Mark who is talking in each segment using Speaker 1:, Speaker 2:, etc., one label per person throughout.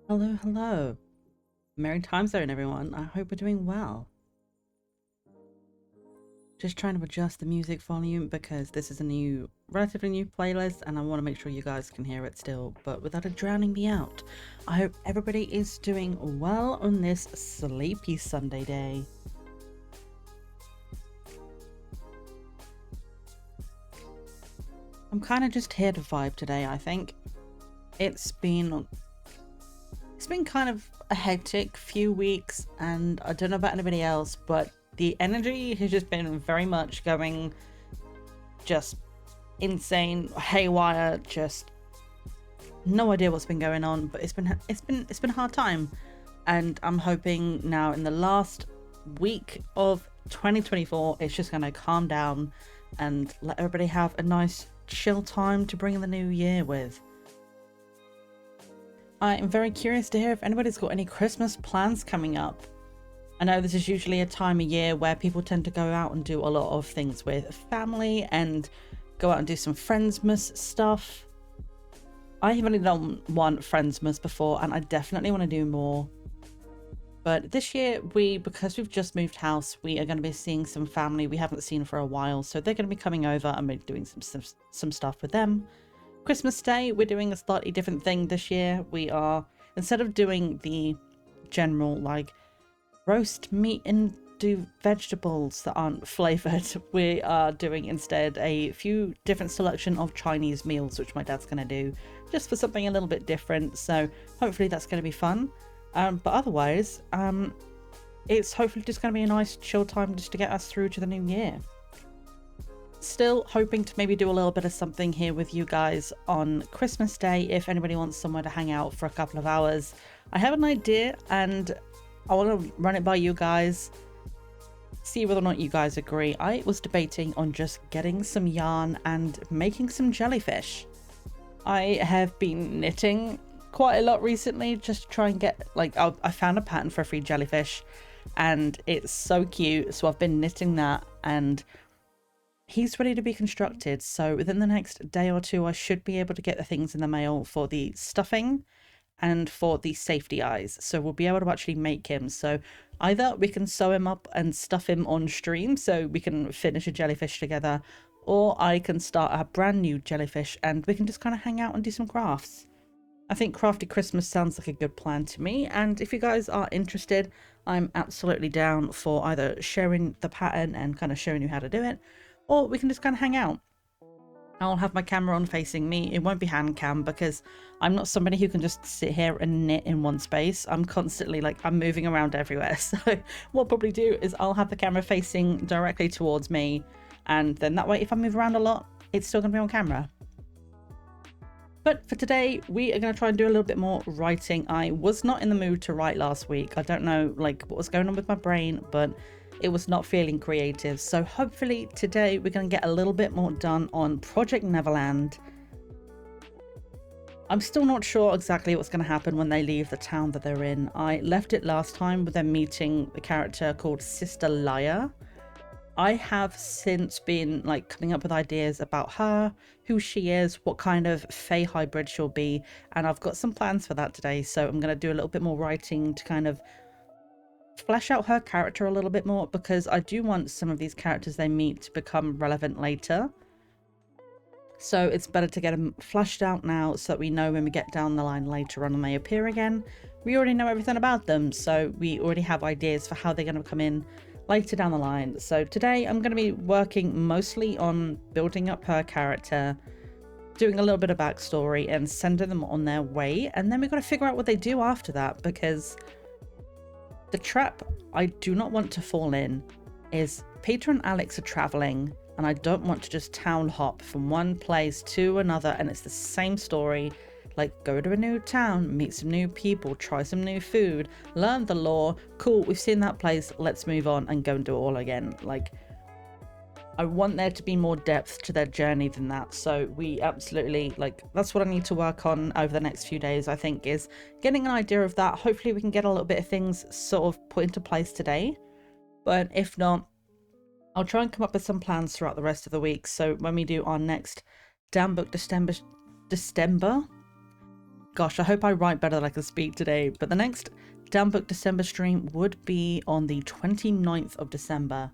Speaker 1: Hello, hello. Merry time zone, everyone. I hope we're doing well. Just trying to adjust the music volume because this is a relatively new playlist and I want to make sure you guys can hear it still, but without it drowning me out. I hope everybody is doing well on this sleepy Sunday day. I'm kind of just here to vibe today, I think. It's been kind of a hectic few weeks and I don't know about anybody else, but the energy has just been very much going just insane, haywire, just no idea what's been going on, but it's been a hard time. And I'm hoping now in the last week of 2024 it's just going to calm down and let everybody have a nice chill time to bring in the new year with. I'm very curious to hear if anybody's got any Christmas plans coming up. I know this is usually a time of year where people tend to go out and do a lot of things with family and go out and do some Friendsmas stuff. I have only done one Friendsmas before and I definitely want to do more. But this year, because we've just moved house, we are going to be seeing some family we haven't seen for a while. So they're going to be coming over and we're doing some stuff with them. Christmas Day, we're doing a slightly different thing this year. We are, instead of doing the general like roast meat and do vegetables that aren't flavored, we are doing instead a few different selection of Chinese meals, which my dad's going to do just for something a little bit different. So hopefully that's going to be fun. But otherwise, it's hopefully just going to be a nice chill time just to get us through to the new year. Still hoping to maybe do a little bit of something here with you guys on Christmas Day if anybody wants somewhere to hang out for a couple of hours. I have an idea and I want to run it by you guys, see whether or not you guys agree. I was debating on just getting some yarn and making some jellyfish. I have been knitting quite a lot recently just to try and get, like, I found a pattern for a free jellyfish and it's so cute, so I've been knitting that and he's ready to be constructed. So within the next day or two I should be able to get the things in the mail for the stuffing and for the safety eyes, so we'll be able to actually make him. So either we can sew him up and stuff him on stream so we can finish a jellyfish together, or I can start a brand new jellyfish and we can just kind of hang out and do some crafts. I think Crafty Christmas sounds like a good plan to me, and if you guys are interested, I'm absolutely down for either sharing the pattern and kind of showing you how to do it, or we can just kind of hang out. I'll have my camera on facing me. It won't be hand cam because I'm not somebody who can just sit here and knit in one space. I'm constantly I'm moving around everywhere. So what I'll probably do is I'll have the camera facing directly towards me, and then that way if I move around a lot, it's still going to be on camera. But for today, we are going to try and do a little bit more writing. I was not in the mood to write last week. I don't know what was going on with my brain, but it was not feeling creative. So hopefully today we're going to get a little bit more done on Project Neverland. I'm still not sure exactly what's going to happen when they leave the town that they're in. I left it last time with them meeting a character called Sister Liar. I have since been coming up with ideas about her, who she is, what kind of Fae hybrid she'll be, and I've got some plans for that today. So I'm going to do a little bit more writing to kind of flesh out her character a little bit more, because I do want some of these characters they meet to become relevant later. So it's better to get them fleshed out now so that we know when we get down the line later on and they appear again, we already know everything about them. So we already have ideas for how they're going to come in later down the line. So today I'm going to be working mostly on building up her character, doing a little bit of backstory and sending them on their way, and then we've got to figure out what they do after that, because the trap I do not want to fall in is Peter and Alex are traveling and I don't want to just town hop from one place to another and it's the same story. Go to a new town, meet some new people, try some new food, learn the lore. Cool, we've seen that place, let's move on and go and do it all again. I want there to be more depth to their journey than that. So we absolutely, that's what I need to work on over the next few days, I think, is getting an idea of that. Hopefully we can get a little bit of things sort of put into place today. But if not, I'll try and come up with some plans throughout the rest of the week. So when we do our next Damn Book December, Gosh, I hope I write better than I can speak today. But the next Damn Book December stream would be on the 29th of December.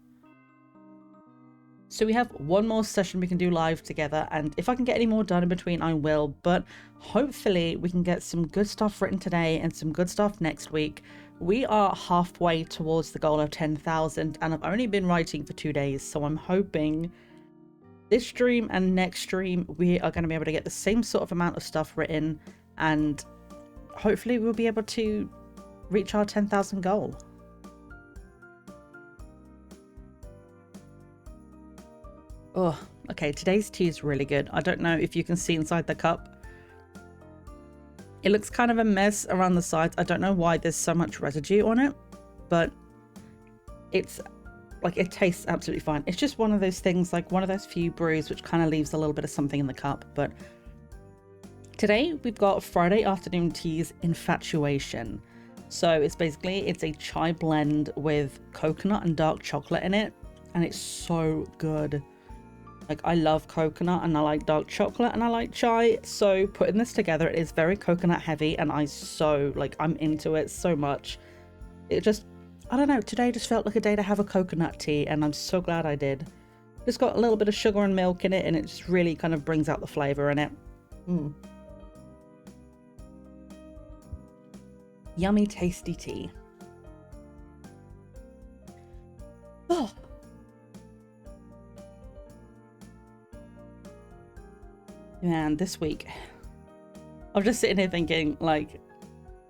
Speaker 1: So we have one more session we can do live together, and if I can get any more done in between, I will. But hopefully we can get some good stuff written today and some good stuff next week. We are halfway towards the goal of 10,000, and I've only been writing for 2 days, so I'm hoping this stream and next stream we are going to be able to get the same sort of amount of stuff written, and hopefully we'll be able to reach our 10,000 goal. Oh, okay, today's tea is really good. I don't know if you can see inside the cup. It looks kind of a mess around the sides. I don't know why there's so much residue on it, but it's like, it tastes absolutely fine. It's just one of those things, like one of those few brews which kind of leaves a little bit of something in the cup. But today we've got Friday Afternoon Tea's Infatuation. So it's a chai blend with coconut and dark chocolate in it, and it's so good. Like, I love coconut and I like dark chocolate and I like chai, so putting this together, it is very coconut heavy, and I'm into it so much. It just, I don't know, today just felt like a day to have a coconut tea, and I'm so glad I did. It's got a little bit of sugar and milk in it, and it just really kind of brings out the flavour in it. Yummy, tasty tea. Oh. Man, this week I'm just sitting here thinking, like,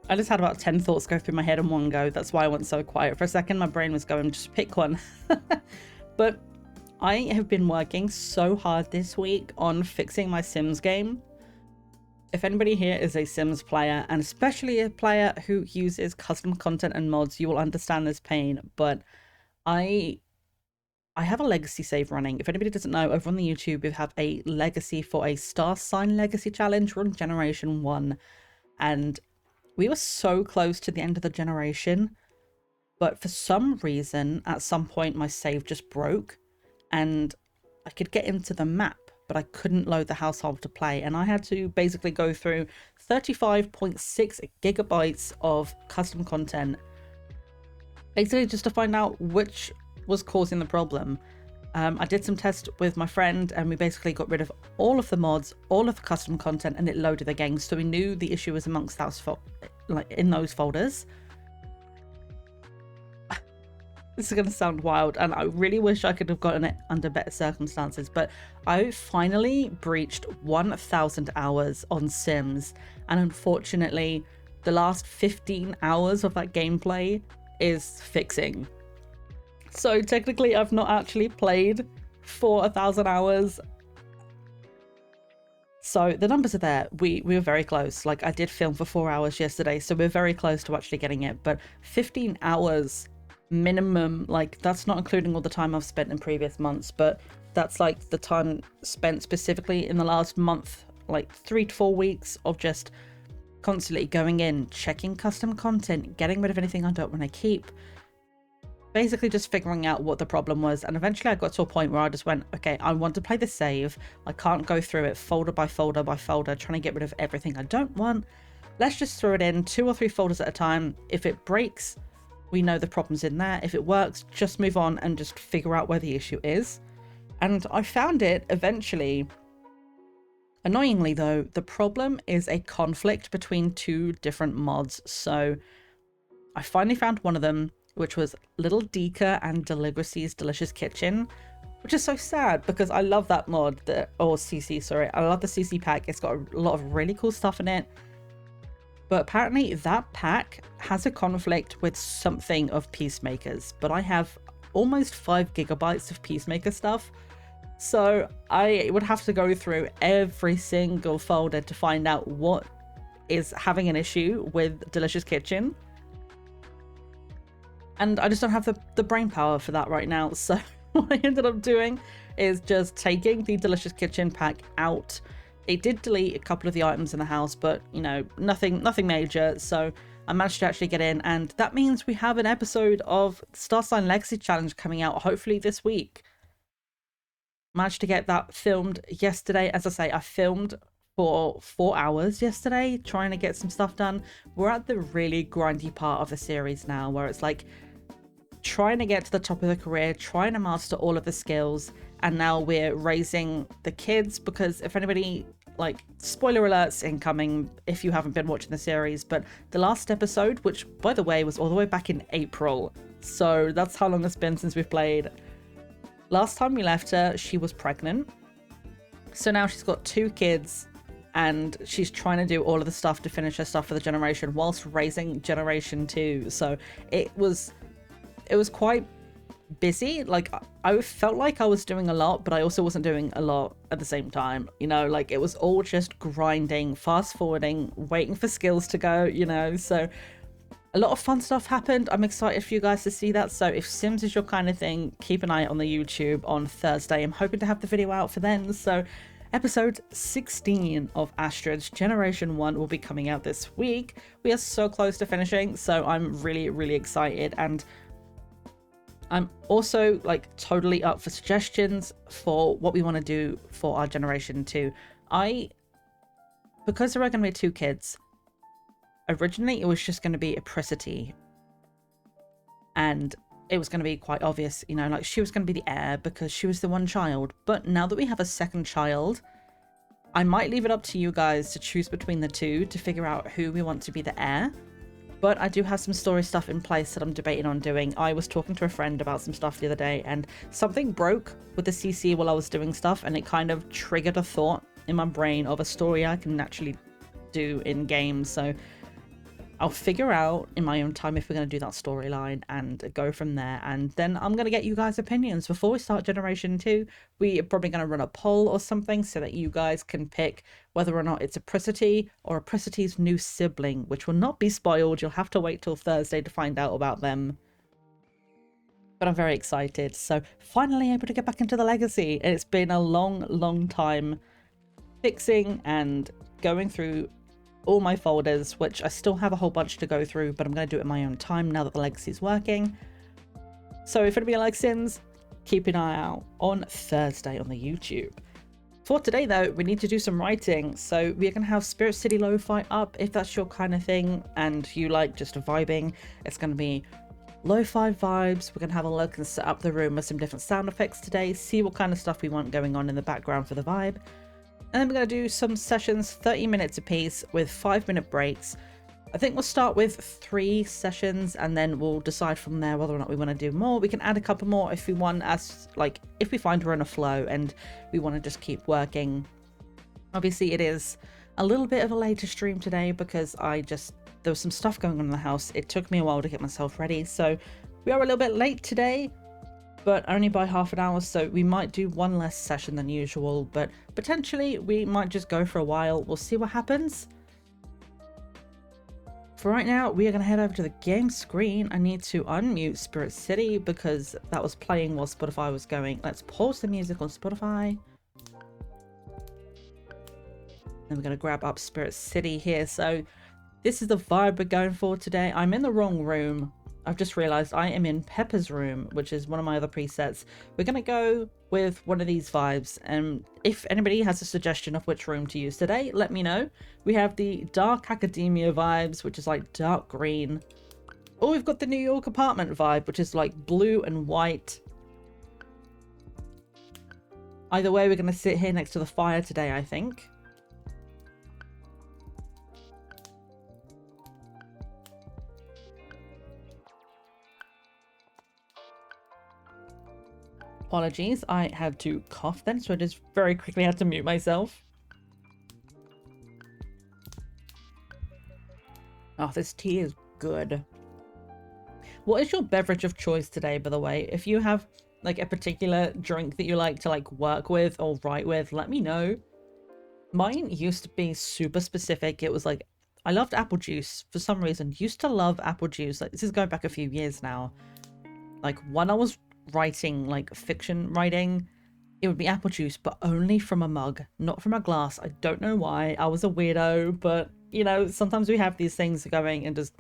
Speaker 1: I just had about 10 thoughts go through my head in one go. That's why I went so quiet for a second. My brain was going, just pick one. But I have been working so hard this week on fixing my Sims game. If anybody here is a Sims player, and especially a player who uses custom content and mods, you will understand this pain. But I have a legacy save running. If anybody doesn't know, over on the YouTube, we have a legacy for a star sign legacy challenge. We're on generation 1, and we were so close to the end of the generation, but for some reason, at some point, my save just broke, and I could get into the map, but I couldn't load the household to play, and I had to basically go through 35.6 gigabytes of custom content, basically just to find out which was causing the problem. I did some tests with my friend, and we basically got rid of all of the mods, all of the custom content, and it loaded the game. So we knew the issue was amongst those in those folders. This is going to sound wild, and I really wish I could have gotten it under better circumstances, but I finally breached 1,000 hours on Sims, and unfortunately the last 15 hours of that gameplay is fixing. So technically I've not actually played for 1,000 hours. So the numbers are there. We were very close. Like, I did film for 4 hours yesterday, so we're very close to actually getting it. But 15 hours minimum, like, that's not including all the time I've spent in previous months, but that's like the time spent specifically in the last month, like 3 to 4 weeks of just constantly going in, checking custom content, getting rid of anything I don't want to keep. Basically just figuring out what the problem was, and eventually I got to a point where I just went, okay, I want to play the save. I can't go through it folder by folder by folder trying to get rid of everything I don't want. Let's just throw it in 2 or 3 folders at a time. If it breaks, we know the problem's in there. If it works, just move on and just figure out where the issue is. And I found it eventually. Annoyingly though, the problem is a conflict between 2 different mods. So I finally found one of them, which was Little Deeka and Deligracy's Delicious Kitchen, which is so sad because I love that mod, or CC, sorry. I love the CC pack. It's got a lot of really cool stuff in it. But apparently that pack has a conflict with something of Peacemakers, but I have almost 5 gigabytes of Peacemaker stuff. So I would have to go through every single folder to find out what is having an issue with Delicious Kitchen. And I just don't have the brain power for that right now. So what I ended up doing is just taking the Delicious Kitchen pack out. It did delete a couple of the items in the house, but, you know, nothing major. So I managed to actually get in, and that means we have an episode of Star Sign Legacy Challenge coming out hopefully this week. Managed to get that filmed yesterday. As I say, I filmed for 4 hours yesterday trying to get some stuff done. We're at the really grindy part of the series now where it's like trying to get to the top of the career, trying to master all of the skills, and now we're raising the kids. Because if anybody, like, spoiler alerts incoming if you haven't been watching the series, but the last episode, which by the way was all the way back in April, so that's how long it's been since we've played. Last time we left her, she was pregnant, so now she's got 2 kids and she's trying to do all of the stuff to finish her stuff for the generation whilst raising generation 2. So it was quite busy. Like, I felt like I was doing a lot, but I also wasn't doing a lot at the same time, you know, like it was all just grinding, fast forwarding, waiting for skills to go, you know. So a lot of fun stuff happened. I'm excited for you guys to see that. So if Sims is your kind of thing, keep an eye on the YouTube on Thursday. I'm hoping to have the video out for then. So episode 16 of Astrid's Generation 1 will be coming out this week. We are so close to finishing, so I'm really excited. And I'm also like totally up for suggestions for what we want to do for our generation 2. Because there are going to be 2 kids, originally it was just going to be Apricity, and it was going to be quite obvious, you know, like she was going to be the heir because she was the one child. But now that we have a second child, I might leave it up to you guys to choose between the 2 to figure out who we want to be the heir. But I do have some story stuff in place that I'm debating on doing. I was talking to a friend about some stuff the other day, and something broke with the CC while I was doing stuff, and it kind of triggered a thought in my brain of a story I can naturally do in games. So I'll figure out in my own time if we're going to do that storyline and go from there. And then I'm going to get you guys' opinions. Before we start Generation 2, we are probably going to run a poll or something so that you guys can pick whether or not it's Apricity or Apricity's new sibling, which will not be spoiled. You'll have to wait till Thursday to find out about them. But I'm very excited. So finally able to get back into the legacy. It's been a long time fixing and going through all my folders, which I still have a whole bunch to go through, but I'm going to do it in my own time now that the legacy is working. So if anybody likes Sims, keep an eye out on Thursday on the YouTube. For today though, we need to do some writing, so we're going to have Spirit City Lo-Fi up if that's your kind of thing and you like just vibing. It's going to be lo-fi vibes. We're going to have a look and set up the room with some different sound effects today, see what kind of stuff we want going on in the background for the vibe. And then we're going to do some sessions, 30 minutes a piece with 5-minute breaks. I think we'll start with 3 sessions and then we'll decide from there whether or not we want to do more. We can add a couple more if we want, as like if we find we're in a flow and we want to just keep working. Obviously it is a little bit of a later stream today because there was some stuff going on in the house. It took me a while to get myself ready, so we are a little bit late today, but only by half an hour, so we might do 1 less session than usual, but potentially we might just go for a while. We'll see what happens. For right now, we are going to head over to the game screen. I need to unmute Spirit City because that was playing while Spotify was going. Let's pause the music on Spotify. Then we're going to grab up Spirit City here. So this is the vibe we're going for today. I'm in the wrong room. I've just realized I am in Pepper's room, which is one of my other presets. We're going to go with one of these vibes, and if anybody has a suggestion of which room to use today, let me know. We have the Dark Academia vibes, which is like dark green. Or we've got the New York apartment vibe, which is like blue and white. Either way, we're going to sit here next to the fire today, I think. Apologies, I had to cough then, so I just very quickly had to mute myself. Oh, this tea is good. What is your beverage of choice today, by the way? If you have like a particular drink that you like to like work with or write with, let me know. Mine used to be super specific. It was like, I loved apple juice for some reason. Used to love apple juice. Like, this is going back a few years now. Like when I was writing like fiction writing, it would be apple juice, but only from a mug, not from a glass. I don't know why. I was a weirdo, but you know, sometimes we have these things going and just,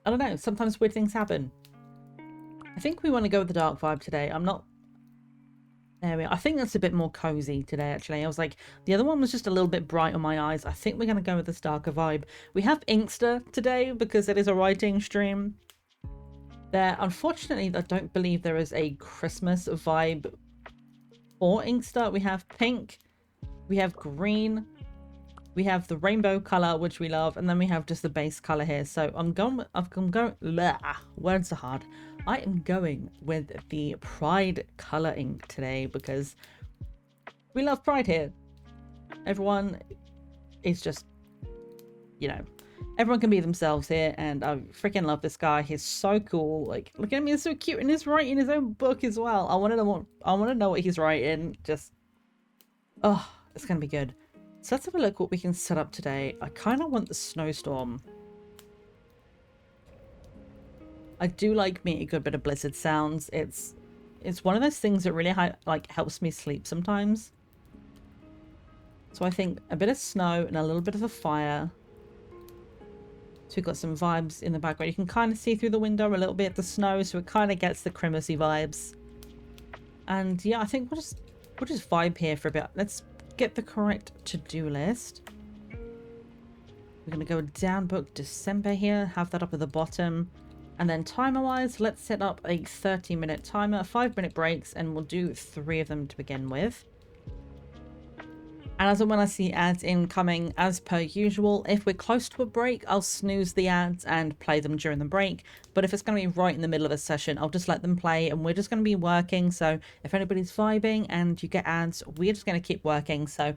Speaker 1: I don't know, sometimes weird things happen. I think we want to go with the dark vibe today. I'm not There we are. I think that's a bit more cozy today, actually. I was like, the other one was just a little bit bright on my eyes. I think we're going to go with this darker vibe. We have Inkster today because it is a writing stream. There, unfortunately, I don't believe there is a Christmas vibe for Inkster. We have pink, we have green, we have the rainbow color, which we love, and then we have just the base color here. So I'm going, words are hard. I am going with the Pride color ink today because we love Pride here. Everyone is just, you know, everyone can be themselves here, and I freaking love this guy. He's so cool. Like, look at him, he's so cute, and he's writing his own book as well. I want to know what he's writing. Just, oh, it's gonna be good. So let's have a look what we can set up today. I kind of want the snowstorm. I do like me a good bit of blizzard sounds. It's one of those things that really like helps me sleep sometimes. So I think a bit of snow and a little bit of a fire. So we've got some vibes in the background. You can kind of see through the window a little bit the snow, so it kind of gets the Christmassy vibes. And yeah, I think we'll just vibe here for a bit. Let's get the correct to-do list. We're going to go down book December here, have that up at the bottom. And then timer-wise, let's set up a 30-minute timer, 5-minute breaks, and we'll do 3 of them to begin with. And as and when I see ads incoming, as per usual, if we're close to a break, I'll snooze the ads and play them during the break. But if it's going to be right in the middle of a session, I'll just let them play, and we're just going to be working. So if anybody's vibing and you get ads, we're just going to keep working. So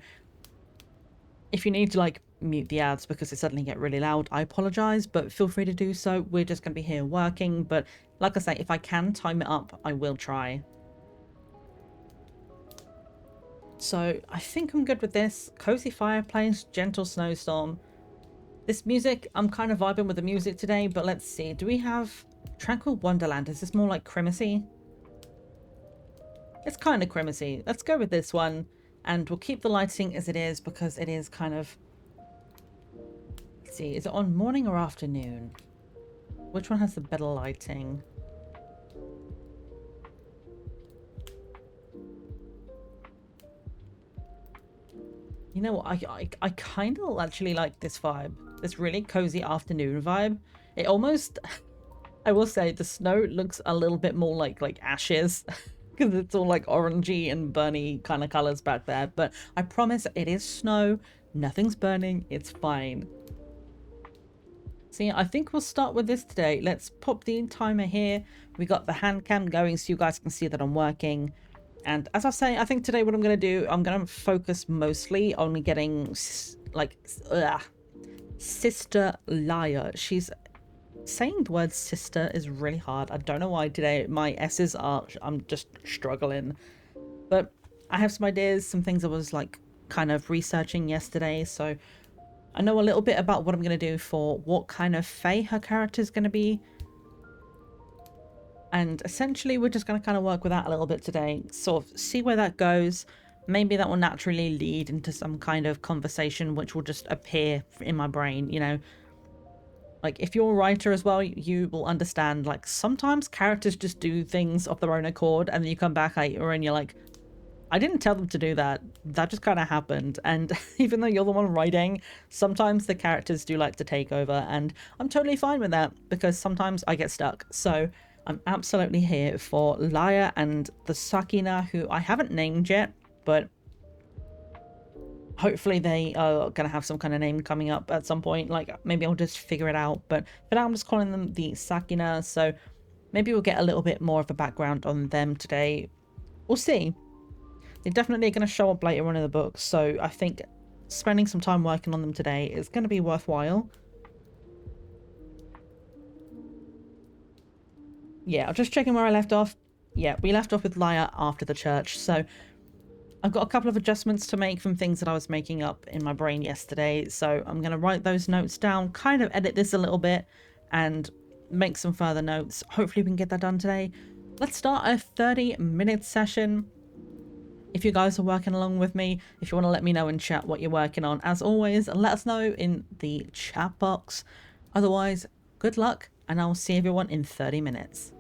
Speaker 1: if you need to like mute the ads because they suddenly get really loud, I apologize, but feel free to do so. We're just going to be here working. But like I say, if I can time it up, I will try. So I think I'm good with this. Cozy fireplace, gentle snowstorm. This music, I'm kind of vibing with the music today, but let's see. Do we have Tranquil Wonderland? Is this more like Christmassy? It's kind of Christmassy. Let's go with this one. And we'll keep the lighting as it is because it is kind of... Let's see, is it on morning or afternoon? Which one has the better lighting? You know what, I kind of actually like this vibe. This really cozy afternoon vibe. It almost, I will say, the snow looks a little bit more like ashes. Because it's all like orangey and burny kind of colors back there. But I promise it is snow. Nothing's burning. It's fine. So yeah, I think we'll start with this today. Let's pop the timer here. We got the hand cam going so you guys can see that I'm working. And as I say, I think today what I'm going to do, I'm going to focus mostly on getting, like, Sister Liar. She's saying the word sister is really hard. I don't know why today my S's are, I'm just struggling. But I have some ideas, some things I was, like, kind of researching yesterday. So I know a little bit about what I'm going to do for what kind of fae her character is going to be. And essentially, we're just going to kind of work with that a little bit today, sort of see where that goes. Maybe that will naturally lead into some kind of conversation which will just appear in my brain, you know. Like, if you're a writer as well, you will understand, like, sometimes characters just do things of their own accord, and then you come back later and you're like, I didn't tell them to do that. That just kind of happened. And even though you're the one writing, sometimes the characters do like to take over, and I'm totally fine with that because sometimes I get stuck. So I'm absolutely here for Liar and the Sakina, who I haven't named yet, but hopefully they are going to have some kind of name coming up at some point. Like, maybe I'll just figure it out. But for now, I'm just calling them the Sakina. So maybe we'll get a little bit more of a background on them today. We'll see. They're definitely going to show up later on in the book. So I think spending some time working on them today is going to be worthwhile. Yeah, I'm just checking where I left off. Yeah, we left off with Liar after the church. So I've got a couple of adjustments to make from things that I was making up in my brain yesterday. So I'm going to write those notes down, kind of edit this a little bit and make some further notes. Hopefully we can get that done today. Let's start a 30-minute session. If you guys are working along with me, if you want to let me know in chat what you're working on, as always, let us know in the chat box. Otherwise, good luck, and I'll see everyone in 30 minutes.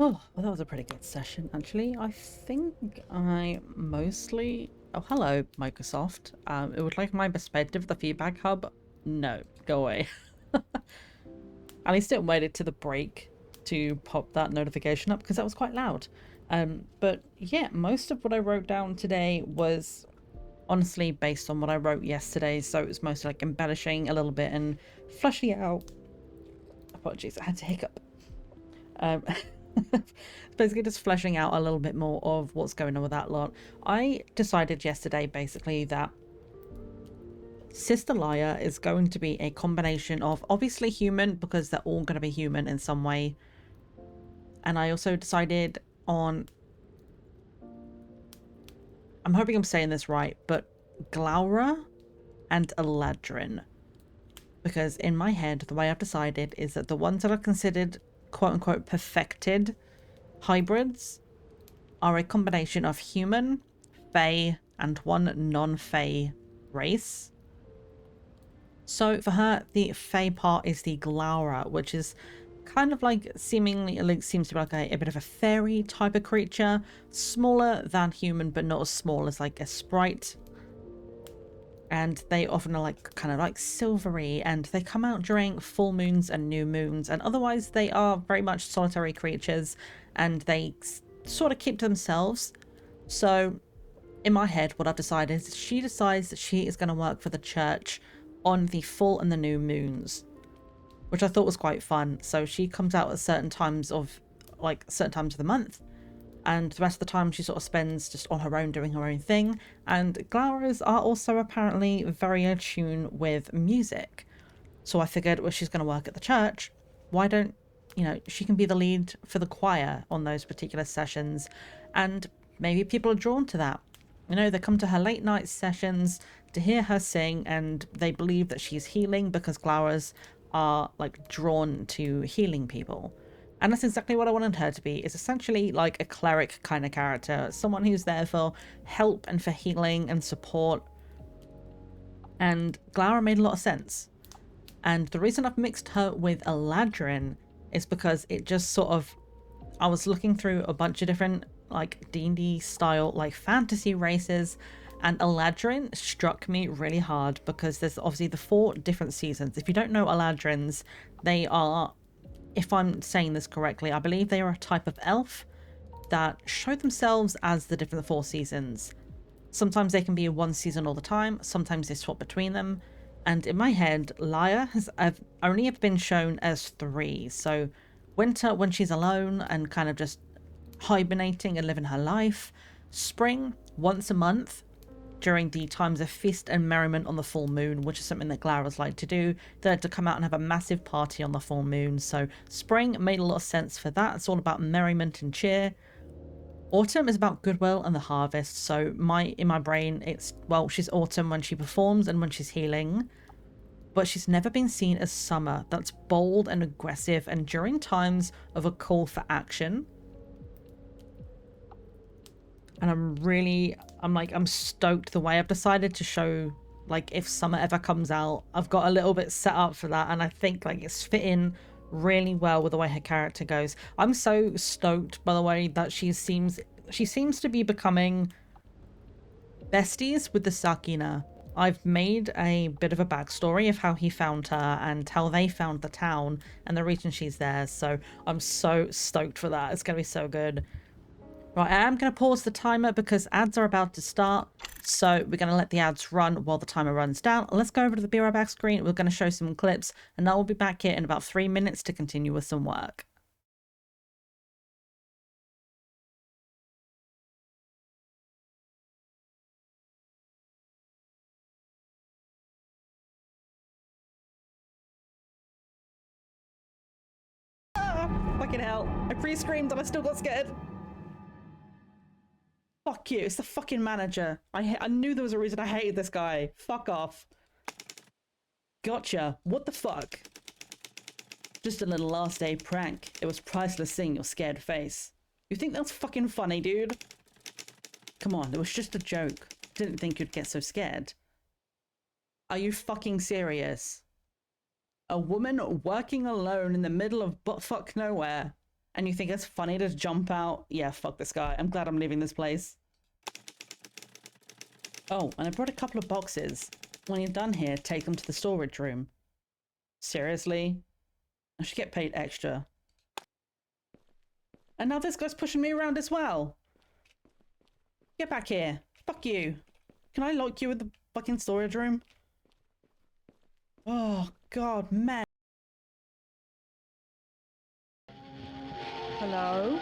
Speaker 1: Oh, well, that was a pretty good session, actually. I think I mostly... Oh, hello, Microsoft. It would like my perspective of the feedback hub. No, go away. At least it waited to the break to pop that notification up because that was quite loud. But yeah, most of what I wrote down today was honestly based on what I wrote yesterday. So it was mostly like embellishing a little bit and fleshing out. Apologies, I had to hiccup. Basically just fleshing out a little bit more of what's going on with that lot. I decided yesterday basically that Sister Liar is going to be a combination of obviously human, because they're all going to be human in some way. And I also decided on, I'm hoping I'm saying this right, but Glaura and Eladrin. Because in my head, the way I've decided is that the ones that are considered quote-unquote perfected hybrids are a combination of human, fae, and one non-fae race. So for her, the fae part is the Glaura, which is kind of like seemingly, it seems to be like a bit of a fairy type of creature, smaller than human, but not as small as like a sprite. And they often are like kind of like silvery, and they come out during full moons and new moons, and otherwise they are very much solitary creatures, and they sort of keep to themselves. So in my head, what I've decided is she decides that she is going to work for the church on the full and the new moons, which I thought was quite fun. So she comes out at certain times of the month, and the rest of the time she sort of spends just on her own doing her own thing. And Glowers are also apparently very in tune with music. So I figured, well, she's going to work at the church, why don't, you know, she can be the lead for the choir on those particular sessions, and maybe people are drawn to that. You know, they come to her late night sessions to hear her sing, and they believe that she's healing because Glowers are like drawn to healing people. And that's exactly what I wanted her to be, is essentially like a cleric kind of character, someone who's there for help and for healing and support. And Glaura made a lot of sense. And the reason I've mixed her with Eladrin is because it just sort of, I was looking through a bunch of different like D&D style like fantasy races, and Eladrin struck me really hard because there's obviously the 4 different seasons. If you don't know Eladrins, they are, if I'm saying this correctly, I believe they are a type of elf that show themselves as the 4 seasons. Sometimes they can be in one season all the time, sometimes they swap between them. And in my head, Lyra has only ever been shown as 3. So winter when she's alone and kind of just hibernating and living her life. Spring once a month during the times of feast and merriment on the full moon, which is something that Glaura's like to do. They like to come out and have a massive party on the full moon. So spring made a lot of sense for that. It's all about merriment and cheer. Autumn is about goodwill and the harvest. So in my brain, it's, well, she's autumn when she performs and when she's healing, but she's never been seen as summer. That's bold and aggressive and during times of a call for action. And I'm stoked the way I've decided to show, like, if summer ever comes out, I've got a little bit set up for that, and I think like it's fitting really well with the way her character goes. I'm so stoked, by the way, that she seems to be becoming besties with the Sakina. I've made a bit of a backstory of how he found her and how they found the town and the reason she's there, so I'm so stoked for that. It's gonna be so good. Right, I am going to pause the timer because ads are about to start, so we're going to let the ads run while the timer runs down. Let's go over to the Be Right Back screen. We're going to show some clips, and I will be back here in about 3 minutes to continue with some work. Ah, fucking hell. I pre-screamed and I still got scared. Fuck you, it's the fucking manager. I knew there was a reason I hated this guy. Fuck off. Gotcha. What the fuck? Just a little last day prank. It was priceless seeing your scared face. You think that's fucking funny, dude? Come on, it was just a joke. Didn't think you'd get so scared. Are you fucking serious? A woman working alone in the middle of buttfuck nowhere. and you think it's funny to jump out, yeah, fuck this guy. I'm glad I'm leaving this place. Oh, and I brought a couple of boxes. When you're done here, take them to the storage room. Seriously? I should get paid extra. And now this guy's pushing me around as well. Get back here. Fuck you. Can I lock you in the fucking storage room? Oh, God, man. Hello?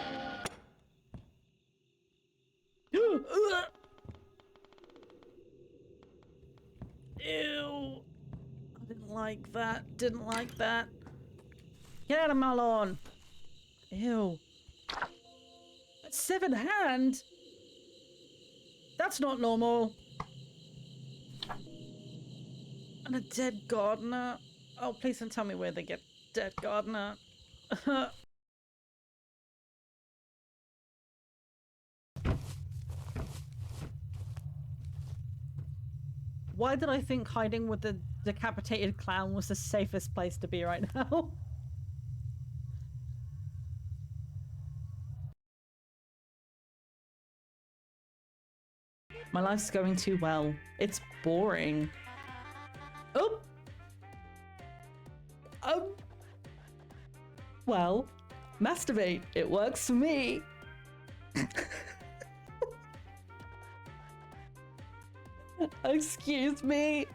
Speaker 1: Ew. I didn't like that. Didn't like that. Get out of my lawn. Ew. A severed hand? That's not normal. And a dead gardener. Oh, please don't tell me where they get dead gardener. Why did I think hiding with the decapitated clown was the safest place to be right now? My life's going too well. It's boring. Oh! Well, masturbate. It works for me. Excuse me.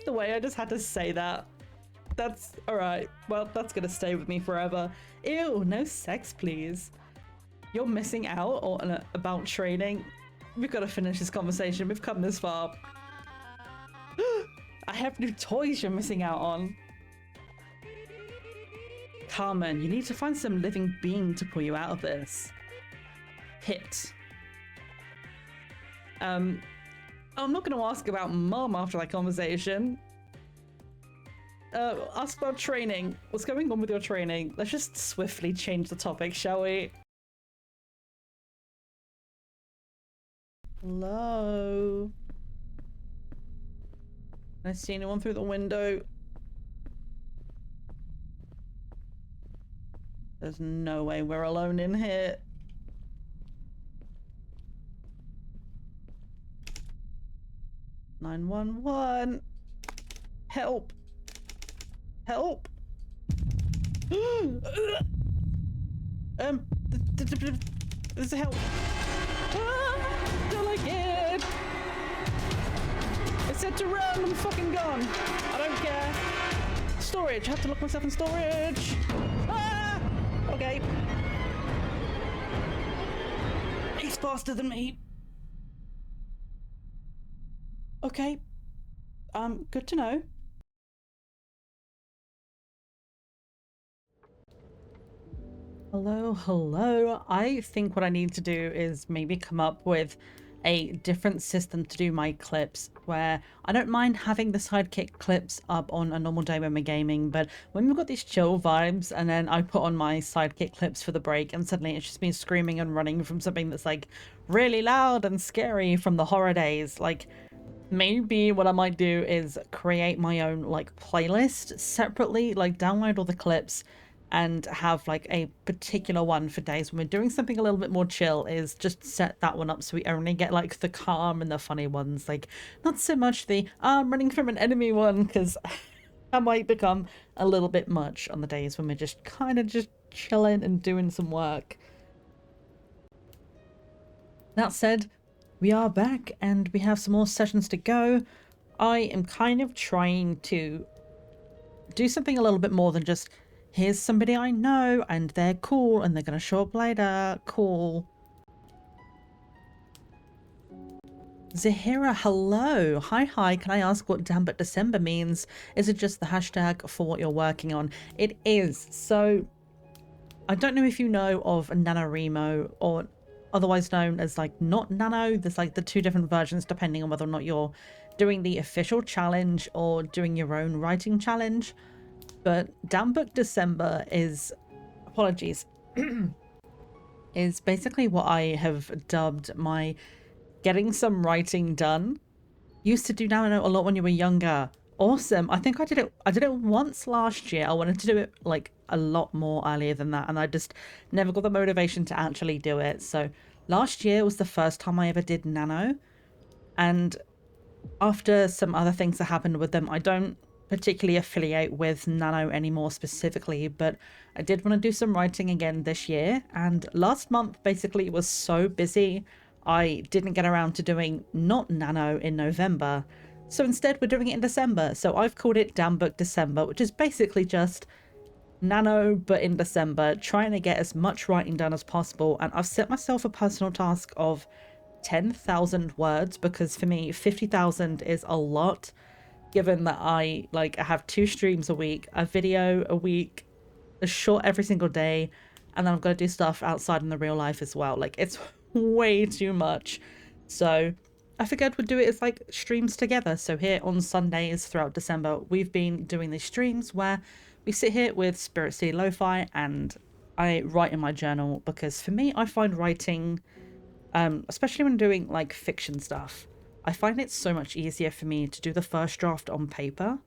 Speaker 1: The way I just had to say that. That's alright. Well, that's gonna stay with me forever. Ew, no sex, please. You're missing out on about training. We've got to finish this conversation. We've come this far. I have new toys you're missing out on. Carmen, you need to find some living being to pull you out of this. Hit. I'm not going to ask about Mom after that conversation. Ask about training. What's going on with your training? Let's just swiftly change the topic, shall we? Hello? Can I see anyone through the window? There's no way we're alone in here. "911. Help. Help. This is help. Don't like it. It said to run. I'm fucking gone. I don't care. Storage. I have to lock myself in storage. Ah! Okay. He's faster than me. Okay. Good to know. Hello, hello. I think what I need to do is maybe come up with a different system to do my clips, where I don't mind having the sidekick clips up on a normal day when we're gaming, but when we've got these chill vibes and then I put on my sidekick clips for the break and suddenly it's just me screaming and running from something that's like really loud and scary from the horror days, like maybe what I might do is create my own like playlist separately, like download all the clips and have like a particular one for days when we're doing something a little bit more chill, is just set that one up so we only get like the calm and the funny ones, like not so much the I'm running from an enemy one, because that might become a little bit much on the days when we're just kind of just chilling and doing some work. That said, we are back and we have some more sessions to go. I am kind of trying to do something a little bit more than just here's somebody I know and they're cool and they're gonna show up later. Cool. Zahira, hello. Hi. Can I ask what damnedbookdecember means? Is it just the hashtag for what you're working on? It is. So I don't know if you know of NaNoWriMo, or otherwise known as like not Nano. There's like the two different versions depending on whether or not you're doing the official challenge or doing your own writing challenge. But damnedbookdecember is, apologies, is basically what I have dubbed my getting some writing done. Used to do Nano a lot when you were younger, awesome. I think I did it once last year. I wanted to do it like a lot more earlier than that, and I just never got the motivation to actually do it. So last year was the first time I ever did Nano, and after some other things that happened with them, I don't particularly affiliate with Nano anymore specifically, but I did want to do some writing again this year. And last month basically was so busy, I didn't get around to doing not Nano in November. So instead, we're doing it in December. So I've called it Damn Book December, which is basically just Nano, but in December, trying to get as much writing done as possible. And I've set myself a personal task of 10,000 words because for me 50,000 is a lot, given that I have 2 streams a week, a video a week, a short every single day, and then I've got to do stuff outside in the real life as well. Like, it's way too much. So I figured we'd do it as like streams together. So here on Sundays throughout December, we've been doing these streams where we sit here with Spirit City Lo-Fi and I write in my journal, because for me, I find writing, especially when doing like fiction stuff, I find it so much easier for me to do the first draft on paper.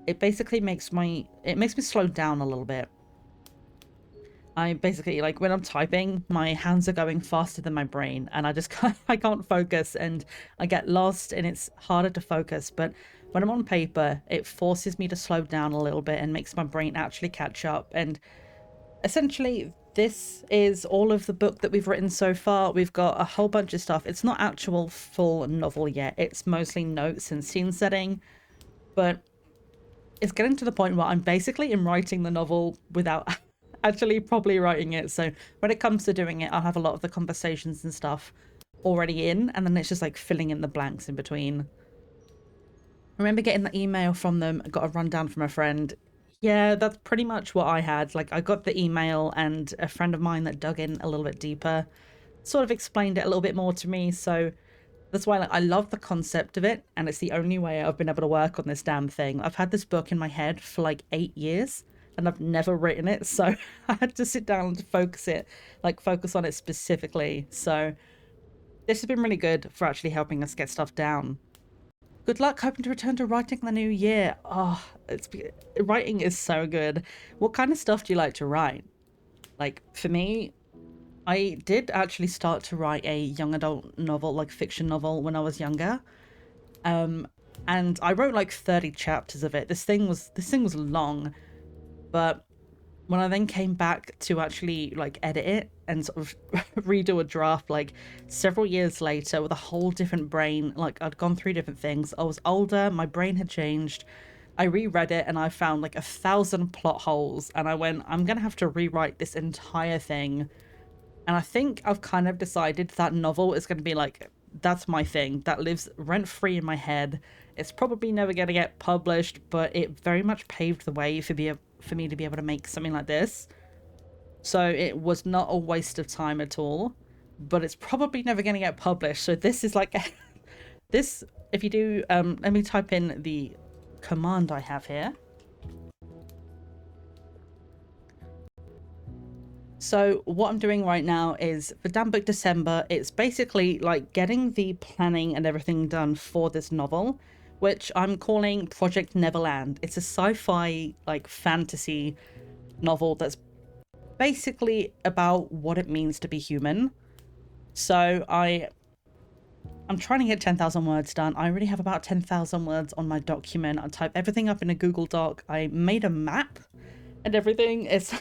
Speaker 1: It basically makes me slow down a little bit. I basically, like, when I'm typing, my hands are going faster than my brain and I can't focus and I get lost and it's harder to focus. But when I'm on paper, it forces me to slow down a little bit and makes my brain actually catch up. And essentially, this is all of the book that we've written so far. We've got a whole bunch of stuff. It's not actual full novel yet. It's mostly notes and scene setting, but it's getting to the point where I'm basically writing the novel without actually properly writing it. So when it comes to doing it, I'll have a lot of the conversations and stuff already in, and then it's just like filling in the blanks in between. I remember getting the email from them, got a rundown from a friend. Yeah, that's pretty much what I had. Like, I got the email and a friend of mine that dug in a little bit deeper sort of explained it a little bit more to me. So that's why, like, I love the concept of it, and it's the only way I've been able to work on this damn thing. I've had this book in my head for like 8 years and I've never written it, so I had to sit down and focus on it specifically. So this has been really good for actually helping us get stuff down. Good luck, hoping to return to writing in the new year. Oh, writing is so good. What kind of stuff do you like to write? Like, for me, I did actually start to write a young adult novel, like fiction novel, when I was younger. And I wrote like 30 chapters of it. This thing was long, but when I then came back to actually like edit it and sort of redo a draft like several years later with a whole different brain, like I'd gone through different things. I was older, my brain had changed. I reread it and I found like 1,000 plot holes, and I went, I'm gonna have to rewrite this entire thing. And I think I've kind of decided that novel is going to be like, that's my thing. That lives rent-free in my head. It's probably never going to get published, but it very much paved the way for me to be able to make something like this. So it was not a waste of time at all, but it's probably never going to get published. So this is like, this, if you do, let me type in the command I have here. So what I'm doing right now is for Damn Book December, it's basically like getting the planning and everything done for this novel, which I'm calling Project Neverland. It's a sci-fi like fantasy novel that's basically about what it means to be human. So I'm trying to get 10,000 words done. I already have about 10,000 words on my document. I type everything up in a Google Doc. I made a map and everything. It's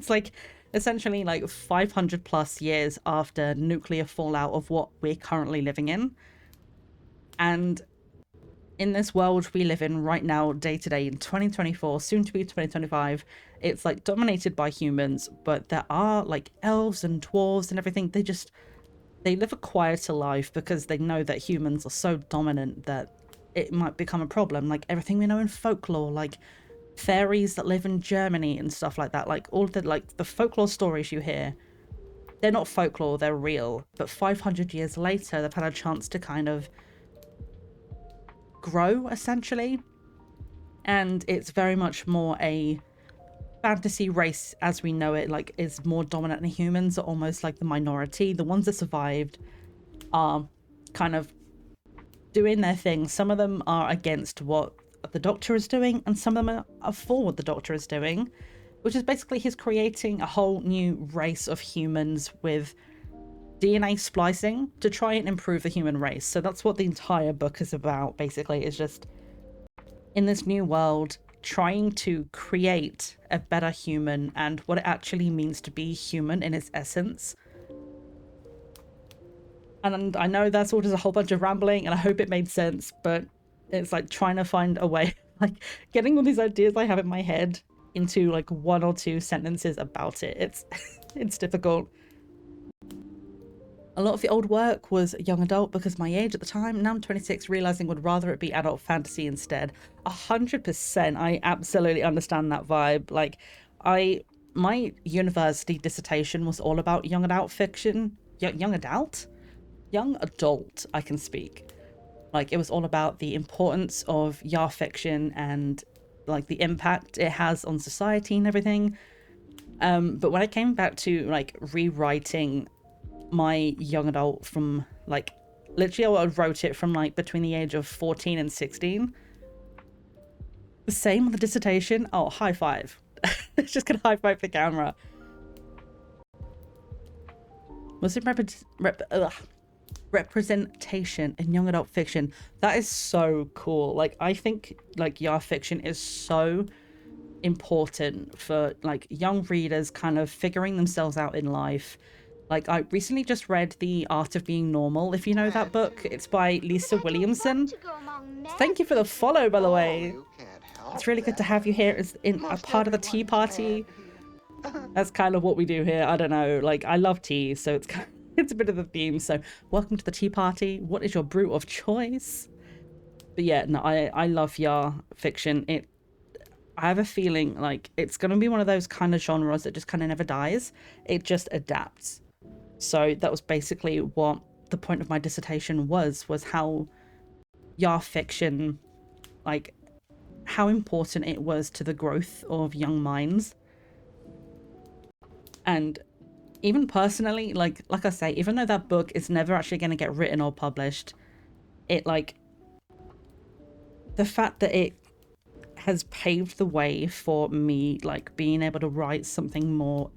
Speaker 1: like essentially like 500 plus years after nuclear fallout of what we're currently living in. And in this world we live in right now, day to day in 2024, soon to be 2025, it's like dominated by humans, but there are like elves and dwarves and everything. They live a quieter life because they know that humans are so dominant that it might become a problem. Like everything we know in folklore, like fairies that live in Germany and stuff like that, like all the folklore stories you hear, they're not folklore, they're real. But 500 years later, they've had a chance to kind of grow, essentially. And it's very much more a fantasy race as we know it, like is more dominant than humans, are almost like the minority. The ones that survived are kind of doing their thing. Some of them are against what the Doctor is doing, and some of them are for what the Doctor is doing, which is basically he's creating a whole new race of humans with DNA splicing to try and improve the human race. So that's what the entire book is about, basically, is just in this new world trying to create a better human and what it actually means to be human in its essence. And I know that's all just a whole bunch of rambling, and I hope it made sense, but it's like trying to find a way, like getting all these ideas I have in my head into like 1 or 2 sentences about it. It's difficult. A lot of the old work was young adult because my age at the time. Now I'm 26, realizing would rather it be adult fantasy instead. 100%. I absolutely understand that vibe. Like, my university dissertation was all about young adult fiction. Young adult, I can speak. Like, it was all about the importance of YA fiction and like the impact it has on society and everything. But when I came back to like rewriting my young adult from like literally I wrote it from like between the age of 14 and 16. The same on the dissertation. Oh, high five. Just gonna high five the camera. Muslim representation in young adult fiction. That is so cool. Like, I think like YA fiction is so important for like young readers kind of figuring themselves out in life. Like, I recently just read The Art of Being Normal, if you know that book. It's by Lisa Williamson. Thank you for the follow, by the way. It's really good to have you here as in a part of the tea party. That's kind of what we do here. I don't know. Like, I love tea, so it's a bit of a theme. So, welcome to the tea party. What is your brew of choice? But yeah, no, I love YA fiction. I have a feeling like it's going to be one of those kind of genres that just kind of never dies. It just adapts. So that was basically what the point of my dissertation was how YA fiction, like how important it was to the growth of young minds. And even personally, like I say, even though that book is never actually going to get written or published, it like the fact that it has paved the way for me like being able to write something more,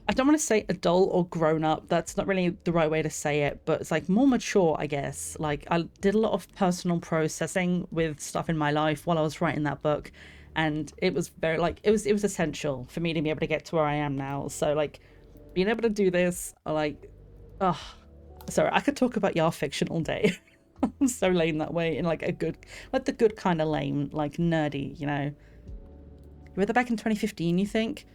Speaker 1: I don't want to say adult or grown up, that's not really the right way to say it, but it's like more mature, I guess. Like, I did a lot of personal processing with stuff in my life while I was writing that book, and it was very like it was essential for me to be able to get to where I am now. So like being able to do this, like, oh, sorry, I could talk about YA fiction all day. I'm so lame that way, in like a good, like the good kind of lame, like nerdy, you know. You read that back in 2015, you think?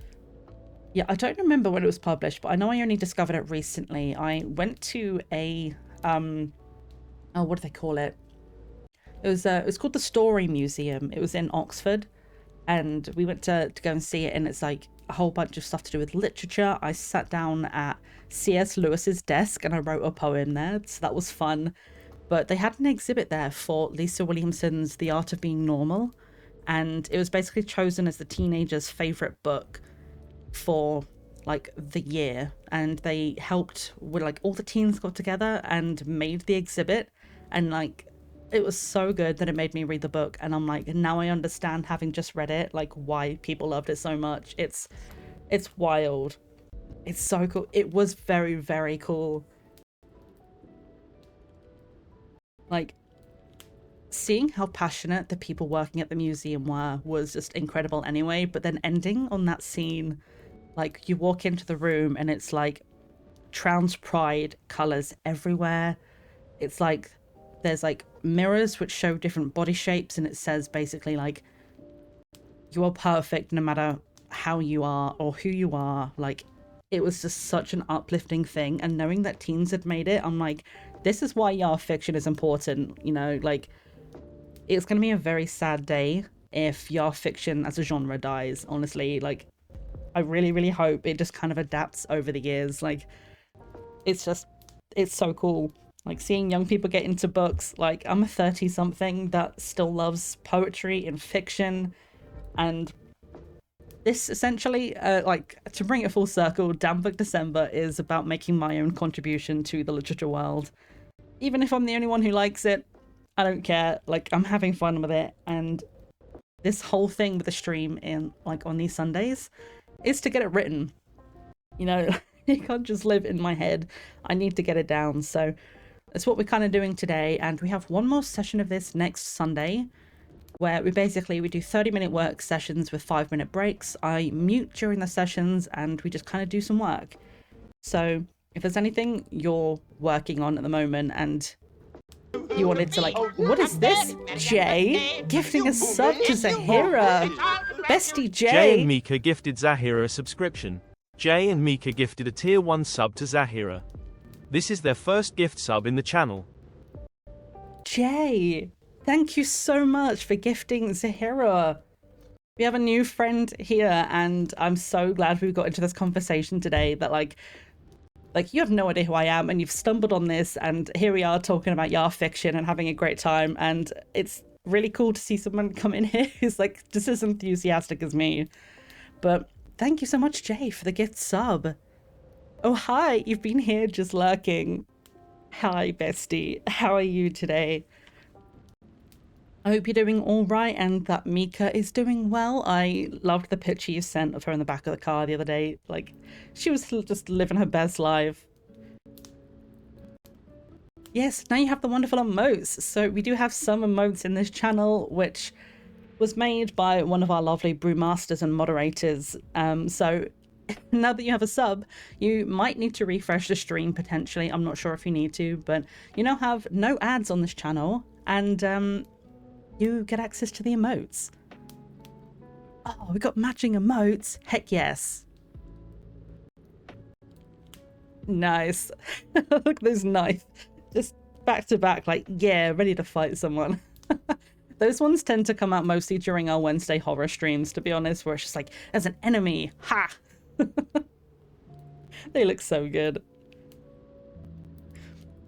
Speaker 1: Yeah, I don't remember when it was published, but I know I only discovered it recently. I went to a oh, what do they call it? It was called the Story Museum. It was in Oxford, and we went to go and see it, and it's like a whole bunch of stuff to do with literature. I sat down at C.S. Lewis's desk and I wrote a poem there, so that was fun. But they had an exhibit there for Lisa Williamson's The Art of Being Normal, and it was basically chosen as the teenager's favorite book for like the year, and they helped with like all the teens got together and made the exhibit, and like it was so good that it made me read the book, and I'm like, now I understand, having just read it, like why people loved it so much. It's wild. It's so cool. It was very, very cool. Like, seeing how passionate the people working at the museum were was just incredible anyway, but then ending on that scene, like you walk into the room and it's like trans pride colors everywhere. It's like there's like mirrors which show different body shapes, and it says basically like you are perfect no matter how you are or who you are. Like, it was just such an uplifting thing, and knowing that teens had made it, I'm like, this is why YA fiction is important, you know. Like, it's gonna be a very sad day if YA fiction as a genre dies, honestly. Like, I really, really hope it just kind of adapts over the years. Like, it's so cool. Like, seeing young people get into books. Like, I'm a 30-something that still loves poetry and fiction, and this essentially, like, to bring it full circle, Damn Book December is about making my own contribution to the literature world. Even if I'm the only one who likes it, I don't care. Like, I'm having fun with it. And this whole thing with the stream in like on these Sundays is to get it written. You know, you can't just live in my head. I need to get it down. So that's what we're kind of doing today. And we have one more session of this next Sunday, where we do 30-minute work sessions with 5-minute breaks. I mute during the sessions and we just kind of do some work. So if there's anything you're working on at the moment and you wanted to, like, what is this? Jay gifting a sub to Zahira. Bestie Jay.
Speaker 2: Jay and Mika gifted Zahira a subscription. Jay and Mika gifted a tier 1 sub to Zahira. This is their first gift sub in the channel.
Speaker 1: Jay, thank you so much for gifting Zahira. We have a new friend here, and I'm so glad we got into this conversation today that like you have no idea who I am, and you've stumbled on this, and here we are talking about Yar fiction and having a great time, and it's really cool to see someone come in here who's like just as enthusiastic as me. But thank you so much, Jay, for the gift sub. Oh, hi, you've been here just lurking. Hi, bestie. How are you today? I hope you're doing all right and that Mika is doing well. I loved the picture you sent of her in the back of the car the other day. Like, she was just living her best life. Yes, now you have the wonderful emotes. So we do have some emotes in this channel, which was made by one of our lovely brewmasters and moderators. So now that you have a sub, you might need to refresh the stream potentially. I'm not sure if you need to, but you now have no ads on this channel, and you get access to the emotes. Oh, we got matching emotes. Heck yes. Nice. Look at those knife. Just back to back, like, yeah, ready to fight someone. Those ones tend to come out mostly during our Wednesday horror streams, to be honest, where it's just like, there's an enemy. Ha! They look so good.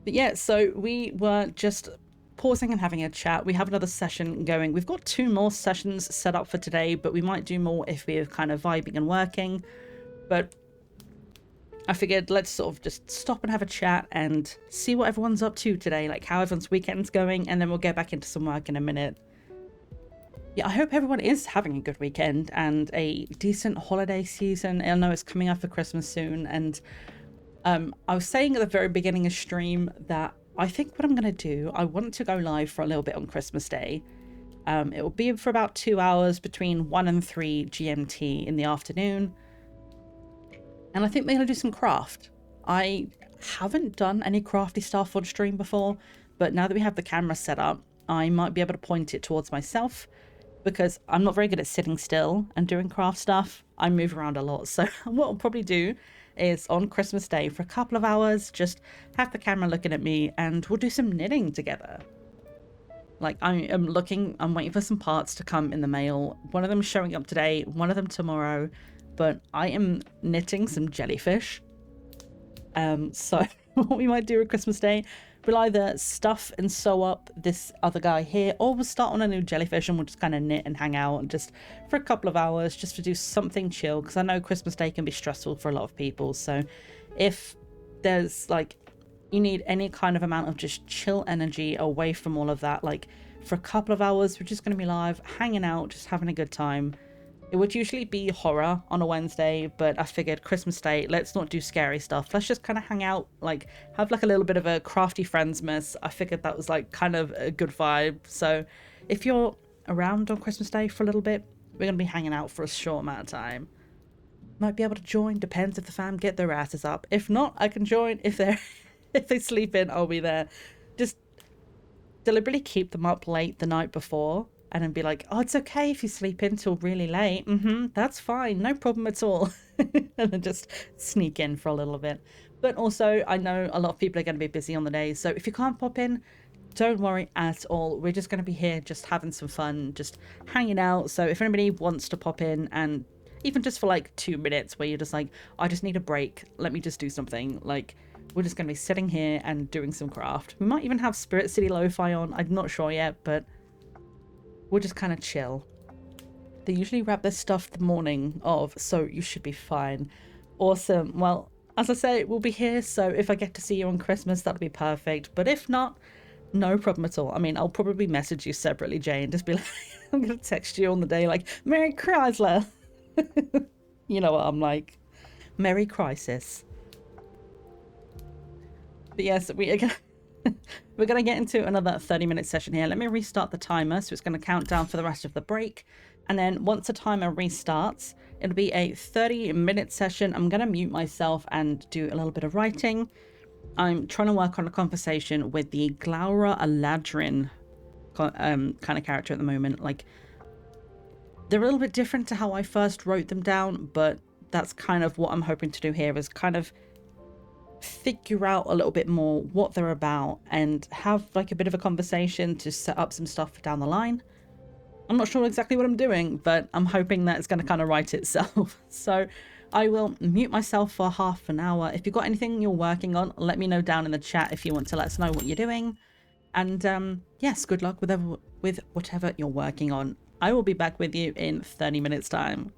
Speaker 1: But yeah, so we were just pausing and having a chat. We have another session going. We've got 2 more sessions set up for today, but we might do more if we're kind of vibing and working. But I figured let's sort of just stop and have a chat and see what everyone's up to today, like how everyone's weekend's going, and then we'll get back into some work in a minute. Yeah, I hope everyone is having a good weekend and a decent holiday season. I know it's coming up for Christmas soon, and I was saying at the very beginning of stream that I think what I'm going to do, I want to go live for a little bit on Christmas Day. It will be for about 2 hours between 1 and 3 GMT in the afternoon. And I think we're going to do some craft. I haven't done any crafty stuff on stream before, but now that we have the camera set up, I might be able to point it towards myself, because I'm not very good at sitting still and doing craft stuff. I move around a lot. So what I'll probably do is on Christmas Day for a couple of hours, just have the camera looking at me and we'll do some knitting together. Like, I'm waiting for some parts to come in the mail. One of them is showing up today, one of them tomorrow, but I am knitting some jellyfish. So what we might do on Christmas Day, we'll either stuff and sew up this other guy here, or we'll start on a new jellyfish and we'll just kind of knit and hang out and just for a couple of hours just to do something chill, because I know Christmas Day can be stressful for a lot of people. So if there's like, you need any kind of amount of just chill energy away from all of that, like for a couple of hours, we're just going to be live, hanging out, just having a good time. It would usually be horror on a Wednesday, but I figured Christmas Day, let's not do scary stuff. Let's just kind of hang out, like have like a little bit of a crafty friendsmas. I figured that was like kind of a good vibe. So if you're around on Christmas Day for a little bit, we're going to be hanging out for a short amount of time. Might be able to join, depends if the fam get their asses up. If not, I can join. If they sleep in, I'll be there. Just deliberately keep them up late the night before. And then be like, oh, it's okay if you sleep in till really late. That's fine. No problem at all. And then just sneak in for a little bit. But also, I know a lot of people are going to be busy on the day. So if you can't pop in, don't worry at all. We're just going to be here just having some fun, just hanging out. So if anybody wants to pop in, and even just for like 2 minutes where you're just like, I just need a break. Let me just do something. Like, we're just going to be sitting here and doing some craft. We might even have Spirit City Lo-Fi on. I'm not sure yet, but we'll just kind of chill. They usually wrap their stuff the morning of, so you should be fine. Awesome. Well, as I say, we'll be here, so if I get to see you on Christmas, that'll be perfect. But if not, No problem at all. I mean, I'll probably message you separately, Jay, and just be like, I'm going to text you on the day like, Merry Chrysler. You know what I'm like. Merry Crisis. But yes, we're going to get into another 30-minute session here. Let me restart the timer, so it's going to count down for the rest of the break. And then once the timer restarts, it'll be a 30-minute session. I'm going to mute myself and do a little bit of writing. I'm trying to work on a conversation with the Glaura Aladrin kind of character at the moment. Like, they're a little bit different to how I first wrote them down, but that's kind of what I'm hoping to do here, is kind of figure out a little bit more what they're about and have like a bit of a conversation to set up some stuff down the line. I'm not sure exactly what I'm doing, but I'm hoping that it's going to kind of write itself. So I will mute myself for half an hour. If you've got anything you're working on, let me know down in the chat if you want to let us know what you're doing. And yes, good luck with whatever you're working on. I will be back with you in 30 minutes time.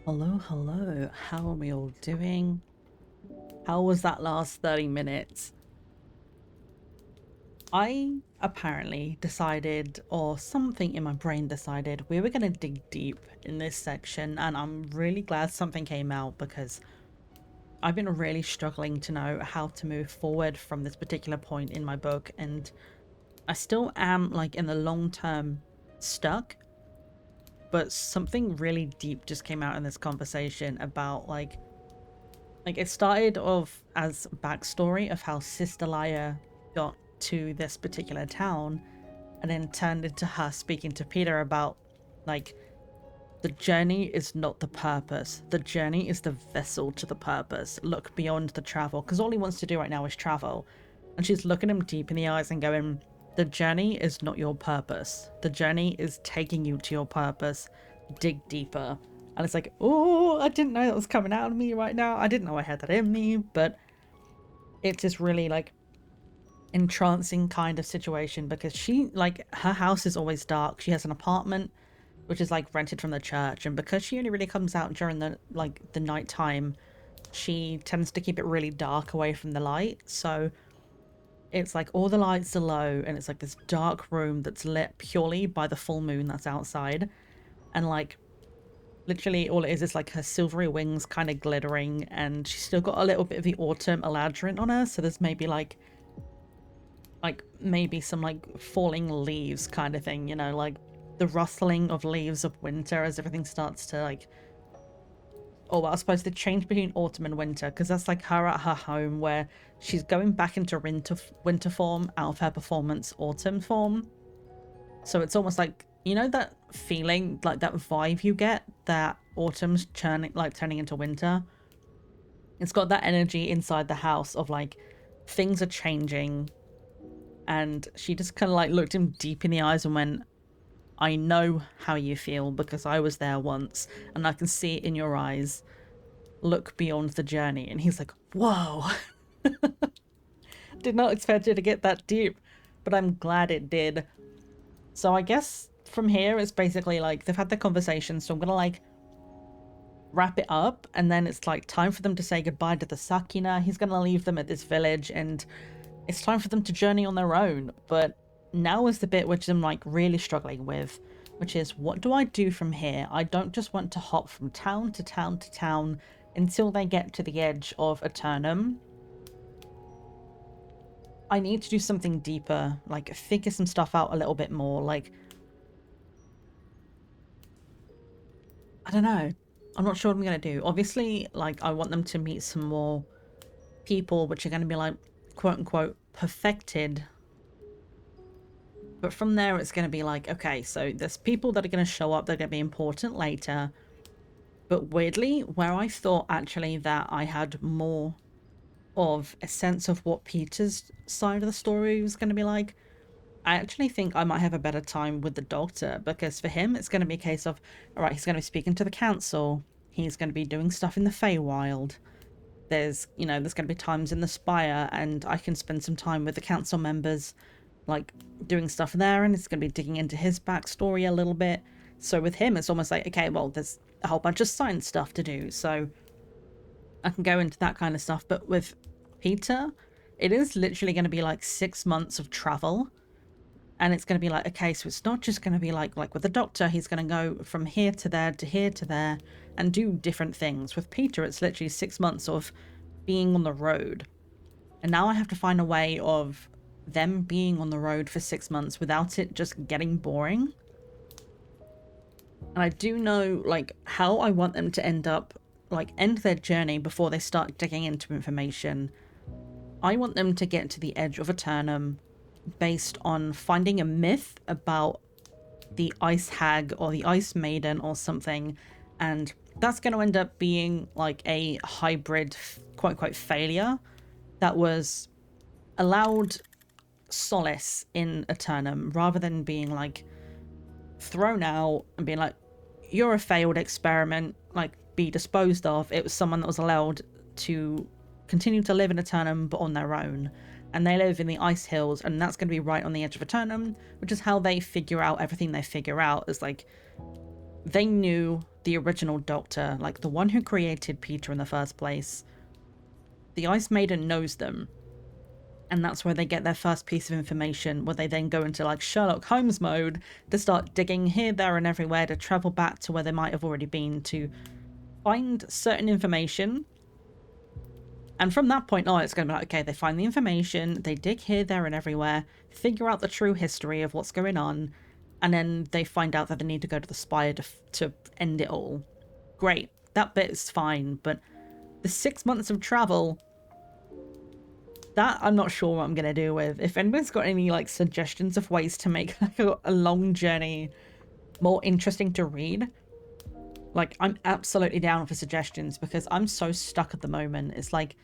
Speaker 1: Hello, hello. How are we all doing? How was that last 30 minutes? I apparently decided, or something in my brain decided, we were going to dig deep in this section, and I'm really glad something came out because I've been really struggling to know how to move forward from this particular point in my book, and I still am, like, in the long term stuck. But something really deep just came out in this conversation about like it started off as backstory of how Sister Leia got to this particular town, and then turned into her speaking to Peter about like The journey is not the purpose. The journey is the vessel to the purpose. Look beyond the travel, because all he wants to do right now is travel. And she's looking him deep in the eyes and going, the journey is not your purpose. The journey is taking you to your purpose. Dig deeper. And it's like, oh, I didn't know that was coming out of me right now. I didn't know I had that in me, but it's just really like entrancing kind of situation, because she, like, her house is always dark. She has an apartment which is like rented from the church, and because she only really comes out during the night time, she tends to keep it really dark away from the light. So it's like all the lights are low, and it's like this dark room that's lit purely by the full moon that's outside, and like literally all it is like her silvery wings kind of glittering, and she's still got a little bit of the autumn eladrin on her, so there's maybe like maybe some like falling leaves kind of thing, you know, like the rustling of leaves of winter as everything starts to like, oh, well, I suppose the change between autumn and winter, because that's like her at her home where she's going back into winter form out of her performance autumn form. So it's almost like, you know, that feeling, like that vibe you get that autumn's turning into winter. It's got that energy inside the house of like things are changing, and she just kind of like looked him deep in the eyes and went, I know how you feel because I was there once and I can see it in your eyes. Look beyond the journey. And he's like, whoa. Did not expect it to get that deep, but I'm glad it did. So I guess from here it's basically like they've had their conversation, so I'm gonna like wrap it up, and then it's like time for them to say goodbye to the Sakina. He's gonna leave them at this village, and it's time for them to journey on their own. But now is the bit which I'm like really struggling with, which is, what do I do from here? I don't just want to hop from town to town to town until they get to the edge of Eternum. I need to do something deeper, like figure some stuff out a little bit more. Like, I don't know. I'm not sure what I'm going to do. Obviously, like, I want them to meet some more people which are going to be like, quote unquote, perfected. But from there, it's going to be like, okay, so there's people that are going to show up, they're going to be important later. But weirdly, where I thought actually that I had more of a sense of what Peter's side of the story was going to be like, I actually think I might have a better time with the Doctor, because for him, it's going to be a case of, all right, he's going to be speaking to the Council, he's going to be doing stuff in the Feywild. There's, you know, there's going to be times in the Spire, and I can spend some time with the Council members, like doing stuff there, and it's going to be digging into his backstory a little bit. So with him, it's almost like, okay, well, there's a whole bunch of science stuff to do, so I can go into that kind of stuff. But with Peter, it is literally going to be like 6 months of travel, and it's going to be like, okay, so it's not just going to be like with the Doctor, he's going to go from here to there to here to there and do different things. With Peter, it's literally 6 months of being on the road, and now I have to find a way of them being on the road for 6 months without it just getting boring. And I do know like how I want them to end their journey before they start digging into information. I want them to get to the edge of Eternum based on finding a myth about the Ice Hag or the Ice Maiden or something, and that's going to end up being like a hybrid quote unquote failure that was allowed solace in Eternum, rather than being like thrown out and being like, you're a failed experiment, like be disposed of. It was someone that was allowed to continue to live in Eternum but on their own, and they live in the Ice Hills, and that's going to be right on the edge of Eternum, which is how they figure out everything they figure out. Is like, they knew the original Doctor, like the one who created Peter in the first place. The Ice Maiden knows them, and that's where they get their first piece of information, where they then go into like Sherlock Holmes mode to start digging here, there, and everywhere to travel back to where they might have already been to find certain information. And from that point on, it's going to be like, okay, they find the information, they dig here, there, and everywhere, figure out the true history of what's going on, and then they find out that they need to go to the Spire to end it all. Great, that bit is fine, but the 6 months of travel, that I'm not sure what I'm going to do with. If anybody's got any like suggestions of ways to make like a long journey more interesting to read, Like, I'm absolutely down for suggestions because I'm so stuck at the moment. It's like,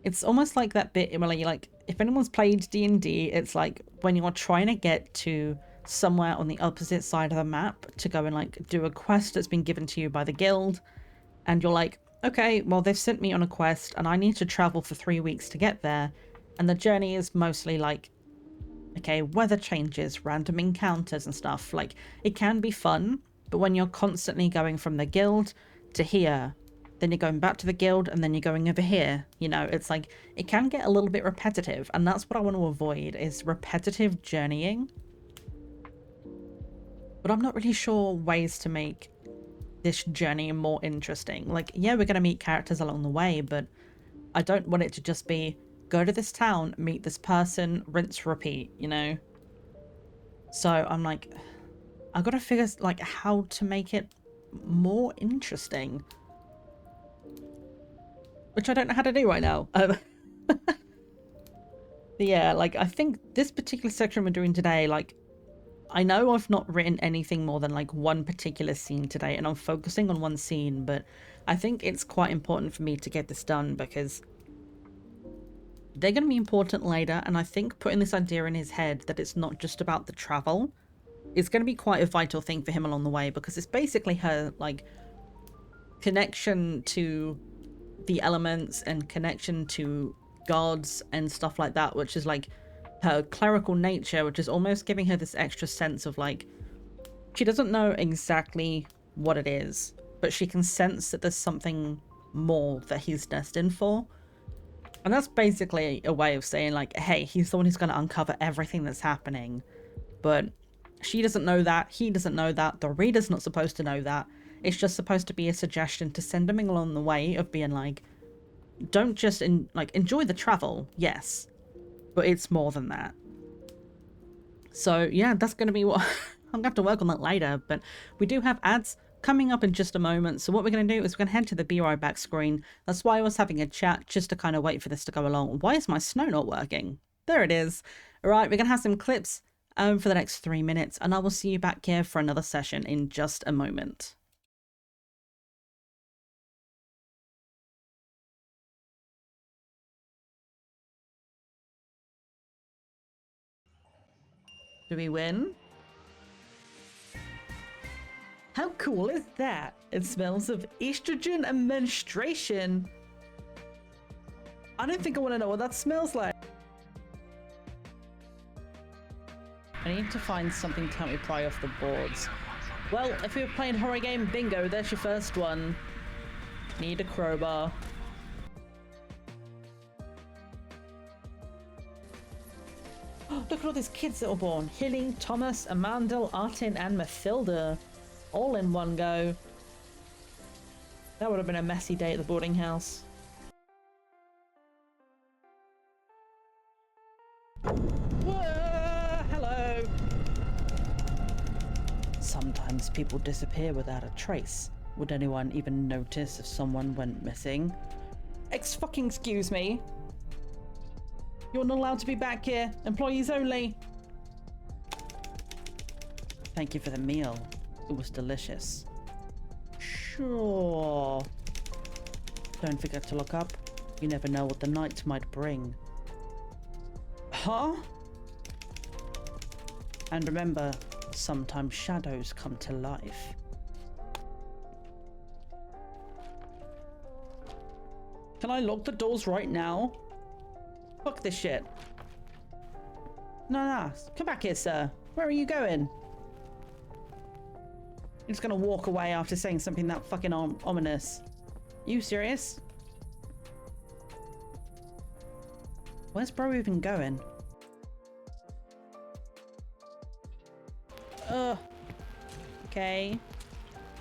Speaker 1: it's almost like that bit where, like, if anyone's played D&D, it's like when you're trying to get to somewhere on the opposite side of the map to go and, like, do a quest that's been given to you by the guild, and you're like, okay, well, they've sent me on a quest and I need to travel for 3 weeks to get there, and the journey is mostly like, okay, weather changes, random encounters and stuff. Like, it can be fun, but when you're constantly going from the guild to here, then you're going back to the guild, and then you're going over here, you know, it's like, it can get a little bit repetitive, and that's what I want to avoid, is repetitive journeying. But I'm not really sure ways to make this journey more interesting. Like, yeah, we're going to meet characters along the way, but I don't want it to just be, go to this town, meet this person, rinse, repeat, you know? So I'm like, I've got to figure, like, how to make it more interesting. Which I don't know how to do right now. Yeah, like, I think this particular section we're doing today, like, I know I've not written anything more than, like, one particular scene today, and I'm focusing on one scene, but I think it's quite important for me to get this done because they're going to be important later, and I think putting this idea in his head that it's not just about the travel is going to be quite a vital thing for him along the way, because it's basically her, like, connection to the elements and connection to gods and stuff like that, which is like her clerical nature, which is almost giving her this extra sense of, like, she doesn't know exactly what it is, but she can sense that there's something more that he's destined for. And that's basically a way of saying, like, hey, he's the one who's going to uncover everything that's happening. But she doesn't know that, he doesn't know that, the reader's not supposed to know that. It's just supposed to be a suggestion to send him along the way of being like, don't just enjoy the travel, yes, but it's more than that. So yeah, that's going to be what I'm going to have to work on that later, but we do have ads coming up in just a moment. So what we're going to do is we're going to head to the Be Right Back screen. That's why I was having a chat, just to kind of wait for this to go along. Why is my snow not working? There it is. All right, we're going to have some clips for the next 3 minutes, and I will see you back here for another session in just a moment. Do we win? How cool is that? It smells of estrogen and menstruation. I don't think I want to know what that smells like. I need to find something to help me pry off the boards. Well, if we were playing horror game bingo, there's your first one. Need a crowbar. Look at all these kids that were born. Hilly, Thomas, Amandel, Artin, and Mathilda. All in one go. That would have been a messy day at the boarding house. Whoa, hello. Sometimes people disappear without a trace. Would anyone even notice if someone went missing? Excuse me. You're not allowed to be back here. Employees only. Thank you for the meal. It was delicious. Sure. Don't forget to look up. You never know what the night might bring. Huh? And remember, sometimes shadows come to life. Can I lock the doors right now? Fuck this shit. No, come back here, sir. Where are you going? You're just gonna walk away after saying something that fucking ominous. You serious? Where's bro even going? Okay.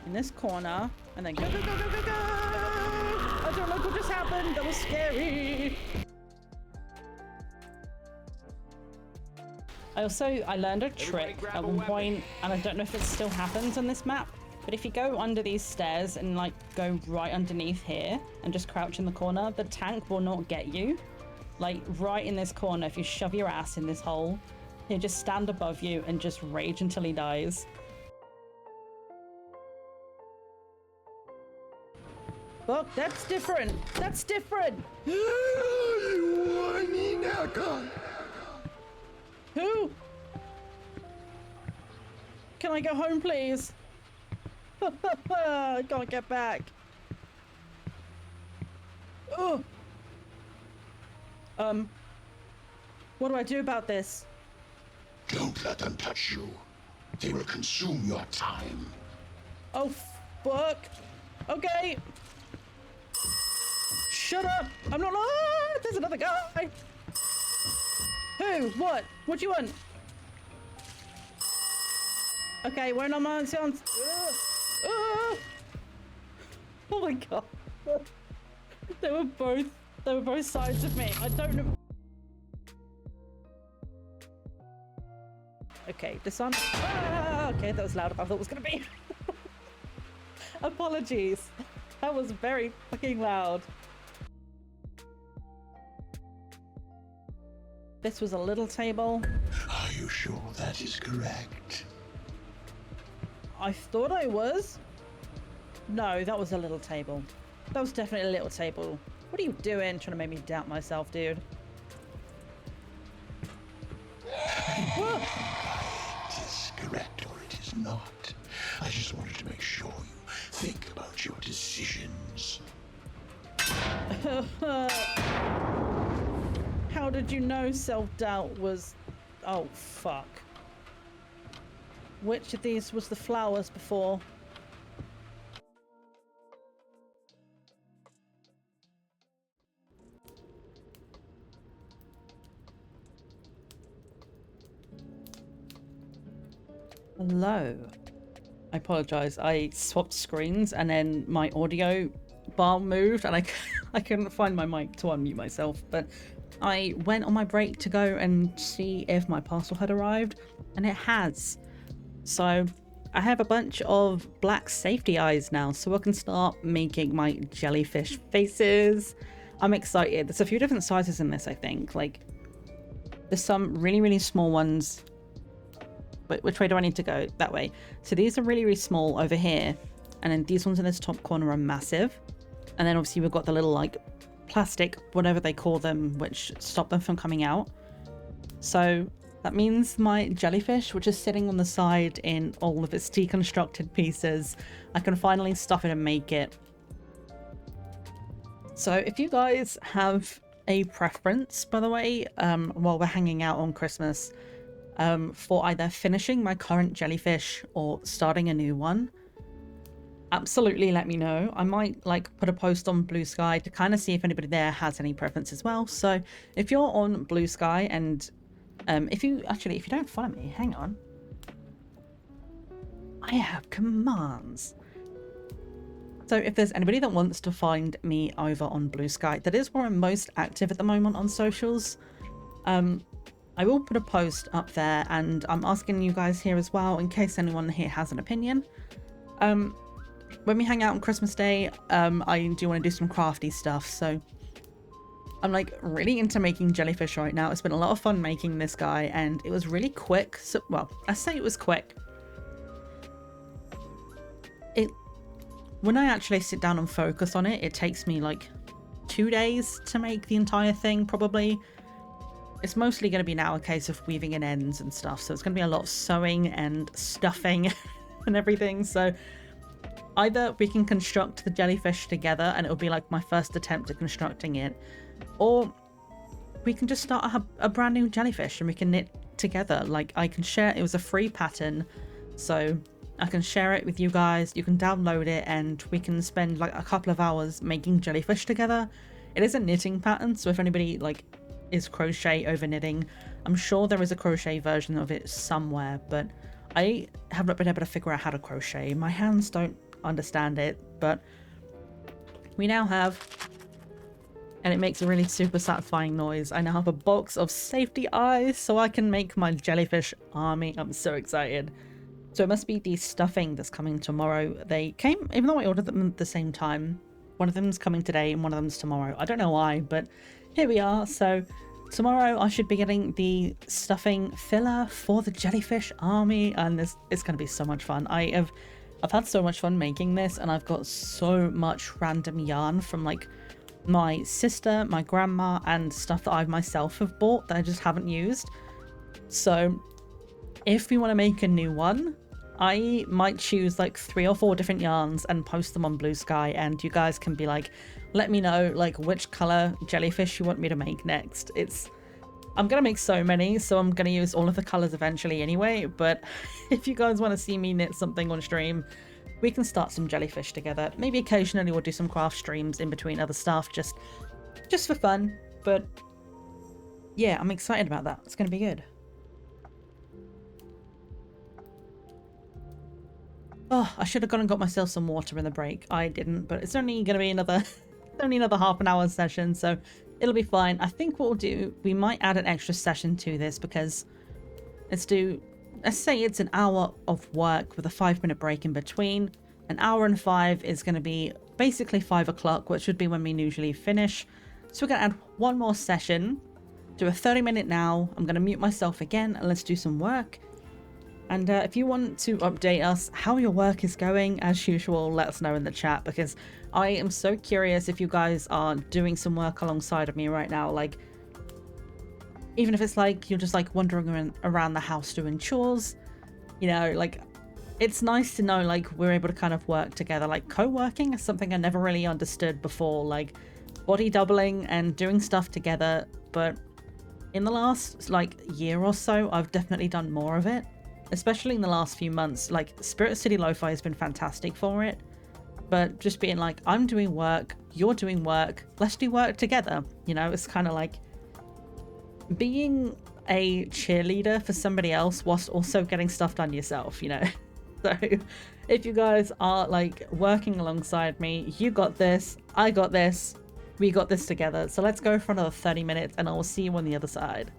Speaker 1: In this corner, and then go, go, go, go, go, go! I don't know what just happened. That was scary. I learned a trick at one point, and I don't know if it still happens on this map, but if you go under these stairs and like go right underneath here and just crouch in the corner, the tank will not get you. Like right in this corner, if you shove your ass in this hole, he'll just stand above you and just rage until he dies. fuck? That's different. That's different. Who? Can I go home, please? I can't get back. Oh. What do I do about this?
Speaker 3: Don't let them touch you. They will consume your time.
Speaker 1: Oh, fuck. Okay. Shut up. I'm not. Ah, there's another guy. Who? What? What do you want? Okay, we're not on sounds. Oh my god. They were both sides of me. I don't know. Okay, this one. Ah, okay, that was louder than I thought it was gonna be. Apologies. That was very fucking loud. This was a little table.
Speaker 3: Are you sure that is correct?
Speaker 1: I thought I was. No, that was a little table. That was definitely a little table. What are you doing? Trying to make me doubt myself, dude.
Speaker 3: It is correct or it is not. I just wanted to make sure you think about your decisions.
Speaker 1: How did you know self-doubt was... Oh, fuck. Which of these was the flowers before? Hello. I apologize. I swapped screens and then my audio bar moved and I couldn't find my mic to unmute myself, but I went on my break to go and see if my parcel had arrived, and it has. So I have a bunch of black safety eyes now, so I can start making my jellyfish faces. I'm excited. There's a few different sizes in this, I think. Like, there's some really, really small ones. But which way do I need to go? That way. So these are really, really small over here. And then these ones in this top corner are massive. And then obviously we've got the little, like, plastic, whatever they call them, which stop them from coming out. So that means my jellyfish, which is sitting on the side in all of its deconstructed pieces, I can finally stuff it and make it. So if you guys have a preference, by the way, while we're hanging out on Christmas, for either finishing my current jellyfish or starting a new one, absolutely let me know. I might like put a post on Blue Sky to kind of see if anybody there has any preference as well. So if you're on Blue Sky and if you don't follow me, hang on. I have commands. So if there's anybody that wants to find me over on Blue Sky, that is where I'm most active at the moment on socials. I will put a post up there, and I'm asking you guys here as well, in case anyone here has an opinion. When we hang out on Christmas Day, I do want to do some crafty stuff, so I'm like really into making jellyfish right now. It's been a lot of fun making this guy, and it was really quick. So, well, I say it was quick. When I actually sit down and focus on it, it takes me like 2 days to make the entire thing, probably. It's mostly going to be now a case of weaving in ends and stuff, so it's going to be a lot of sewing and stuffing and everything. So either we can construct the jellyfish together and it'll be like my first attempt at constructing it, or we can just start a brand new jellyfish and we can knit together. Like, I can share, it was a free pattern, so I can share it with you guys. You can download it and we can spend like a couple of hours making jellyfish together. It is a knitting pattern, so if anybody like is crochet over knitting, I'm sure there is a crochet version of it somewhere, but I have not been able to figure out how to crochet. My hands don't understand it, but we now have, and it makes a really super satisfying noise, I now have a box of safety eyes so I can make my jellyfish army. I'm so excited. So it must be the stuffing that's coming tomorrow. They came, even though I ordered them at the same time. One of them's coming today and one of them's tomorrow. I don't know why, but here we are. So tomorrow I should be getting the stuffing filler for the jellyfish army, and it's going to be so much fun. I have I've had so much fun making this, and I've got so much random yarn from like my sister, my grandma, and stuff that I myself have bought that I just haven't used. So if we want to make a new one, I might choose like 3 or 4 different yarns and post them on Blue Sky, and you guys can be like, let me know like which color jellyfish you want me to make next. I'm gonna make so many, so I'm gonna use all of the colors eventually anyway, but if you guys want to see me knit something on stream, we can start some jellyfish together. Maybe occasionally we'll do some craft streams in between other stuff, just for fun. But yeah, I'm excited about that. It's gonna be good. Oh, I should have gone and got myself some water in the break. I didn't, but it's only gonna be another half an hour session, so it'll be fine. I think what we'll do, we might add an extra session to this, because let's say it's an hour of work with a 5-minute break in between. An hour and 5 is going to be basically 5 o'clock, which would be when we usually finish. So we're going to add one more session, do a 30-minute now. I'm going to mute myself again, and let's do some work. And if you want to update us how your work is going, as usual, let us know in the chat, because I am so curious if you guys are doing some work alongside of me right now. Like, even if it's like you're just like wandering around the house doing chores, you know, like it's nice to know like we're able to kind of work together. Like co-working is something I never really understood before, like body doubling and doing stuff together. But in the last like year or so, I've definitely done more of it, especially in the last few months. Like Spirit City Lo-Fi has been fantastic for it, but just being like, I'm doing work, you're doing work, let's do work together. You know, it's kind of like being a cheerleader for somebody else whilst also getting stuff done yourself, you know. So if you guys are like working alongside me, you got this, I got this, we got this together. So let's go for another 30 minutes and I will see you on the other side.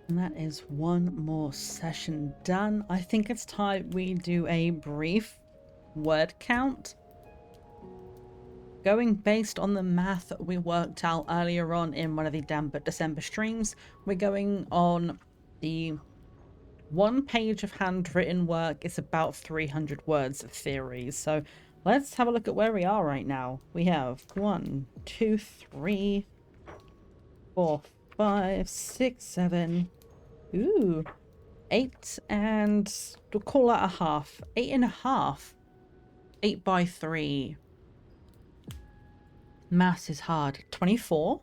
Speaker 1: And that is one more session done. I think it's time we do a brief word count. Going based on the math we worked out earlier on in one of the Damn Book December streams, we're going on the 1 page of handwritten work. It's about 300 words of theories. So let's have a look at where we are right now. We have 1, 2, 3, 4, 5, 6, 7. Ooh, 8, and we'll call that a half. 8.5. 8 by 3. Maths is hard. 24.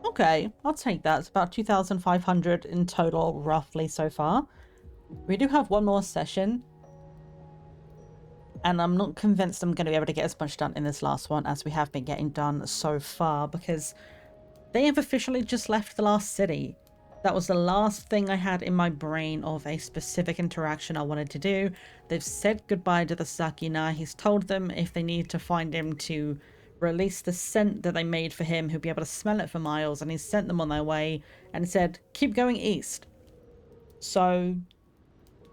Speaker 1: Okay, I'll take that. It's about 2,500 in total, roughly, so far. We do have one more session, and I'm not convinced I'm going to be able to get as much done in this last one as we have been getting done so far, because they have officially just left the last city. That was the last thing I had in my brain of a specific interaction I wanted to do. They've said goodbye to the Sakina. He's told them if they need to find him to release the scent that they made for him, he'll be able to smell it for miles, and he's sent them on their way and said, keep going east. So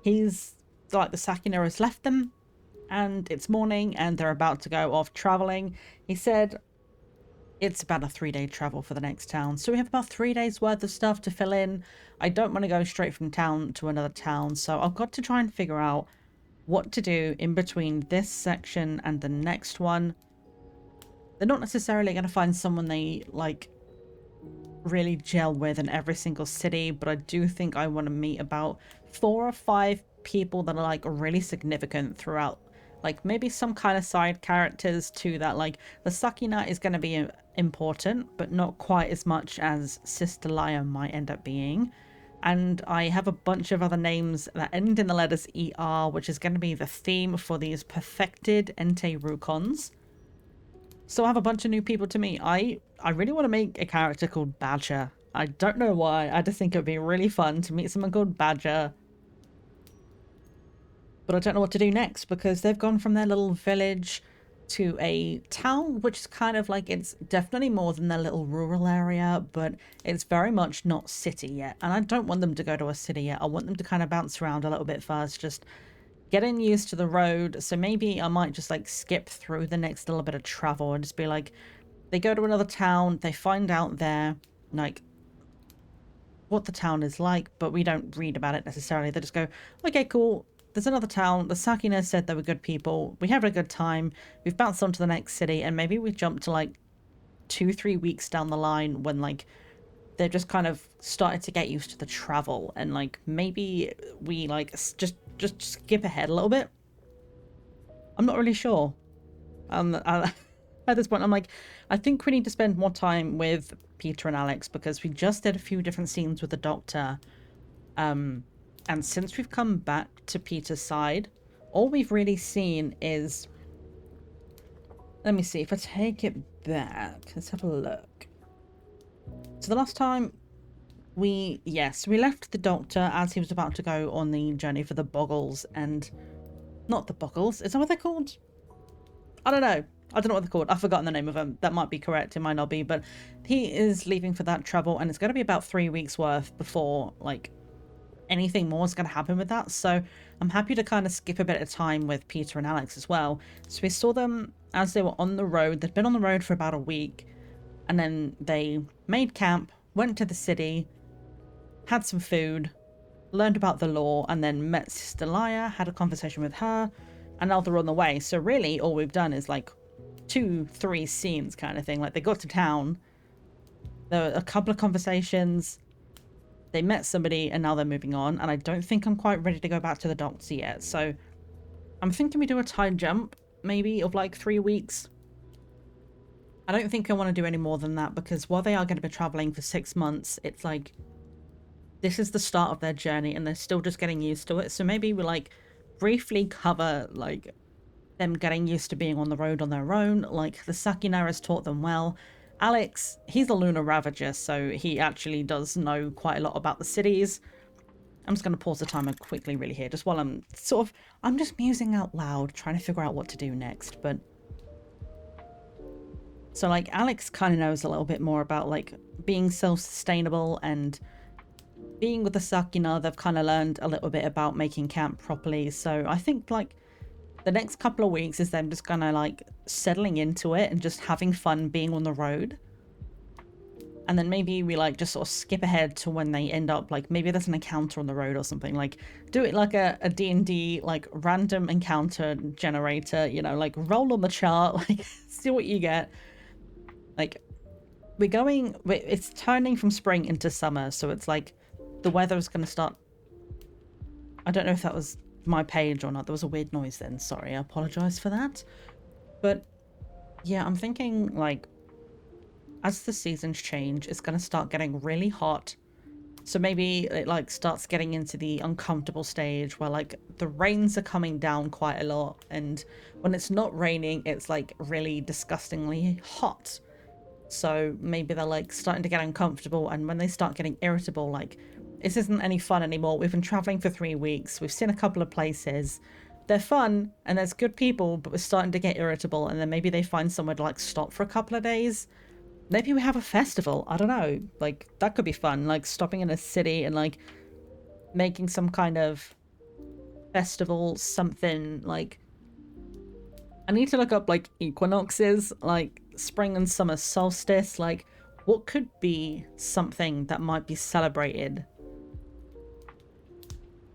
Speaker 1: he's like, the Sakina has left them, and it's morning, and they're about to go off traveling. He said it's about a 3-day travel for the next town, so we have about 3 days worth of stuff to fill in. I don't want to go straight from town to another town, so I've got to try and figure out what to do in between this section and the next one. They're not necessarily going to find someone they like really gel with in every single city, but I do think I want to meet about 4 or 5 people that are like really significant throughout, like maybe some kind of side characters too, that like the Sakina is going to be important, but not quite as much as Sister Laya might end up being. And I have a bunch of other names that end in the letters ER, which is going to be the theme for these perfected Entei Rukons. So I have a bunch of new people to meet. I really want to make a character called Badger. I don't know why. I just think it would be really fun to meet someone called Badger. But I don't know what to do next, because they've gone from their little village to a town, which is kind of like, it's definitely more than their little rural area, but it's very much not city yet. And I don't want them to go to a city yet. I want them to kind of bounce around a little bit first, just getting used to the road. So maybe I might just like skip through the next little bit of travel and just be like, they go to another town, they find out there like what the town is like, but we don't read about it necessarily. They just go, okay, cool, there's another town, the Sakina said they were good people, we have a good time, we've bounced on to the next city, and maybe we jump to like 2-3 weeks down the line when like they're just kind of started to get used to the travel, and like maybe we like just skip ahead a little bit. I'm not really sure. At this point I'm like, I think we need to spend more time with Peter and Alex, because we just did a few different scenes with the Doctor. And since we've come back to Peter's side, all we've really seen is... Let me see, if I take it back, let's have a look. So the last time we left the Doctor as he was about to go on the journey for the Boggles, and... Not the Boggles, is that what they're called? I don't know what they're called. I've forgotten the name of them. That might be correct, it might not be, but he is leaving for that travel, and it's going to be about 3 weeks worth before, like, anything more is going to happen with that. So I'm happy to kind of skip a bit of time with Peter and Alex as well. So we saw them as they were on the road. They'd been on the road for about a week, and then they made camp, went to the city, had some food, learned about the law, and then met Sister Leia, had a conversation with her, and now they're on the way. So really all we've done is like 2-3 scenes kind of thing. Like, they got to town, there were a couple of conversations, they met somebody, and now they're moving on. And I don't think I'm quite ready to go back to the Doctor yet. So I'm thinking we do a time jump, maybe, of like 3 weeks. I don't think I want to do any more than that, because while they are going to be traveling for 6 months, it's like, this is the start of their journey and they're still just getting used to it. So maybe we like briefly cover like them getting used to being on the road on their own. Like, the Sakinaras taught them well. Alex, he's a lunar ravager, so he actually does know quite a lot about the cities. I'm just going to pause the timer quickly really here, just while I'm just musing out loud, trying to figure out what to do next. But so like, Alex kind of knows a little bit more about like being self-sustainable, and being with the Sakina, they've kind of learned a little bit about making camp properly. So I think like the next couple of weeks is them just kind of like settling into it and just having fun being on the road. And then maybe we like just sort of skip ahead to when they end up, like maybe there's an encounter on the road or something. Like, do it like a D&D like random encounter generator, you know, like roll on the chart, like see what you get. Like, it's turning from spring into summer, so it's like the weather is going to start... I don't know if that was my page or not. There was a weird noise then. Sorry, I apologize for that. But yeah, I'm thinking like as the seasons change, it's going to start getting really hot. So maybe it like starts getting into the uncomfortable stage where like the rains are coming down quite a lot, and when it's not raining, it's like really disgustingly hot. So maybe they're like starting to get uncomfortable, and when they start getting irritable, like, this isn't any fun anymore. We've been traveling for 3 weeks. We've seen a couple of places. They're fun and there's good people, but we're starting to get irritable. And then maybe they find somewhere to like stop for a couple of days. Maybe we have a festival. I don't know. Like, that could be fun. Like stopping in a city and like making some kind of festival, something like... I need to look up like equinoxes, like spring and summer solstice. Like, what could be something that might be celebrated?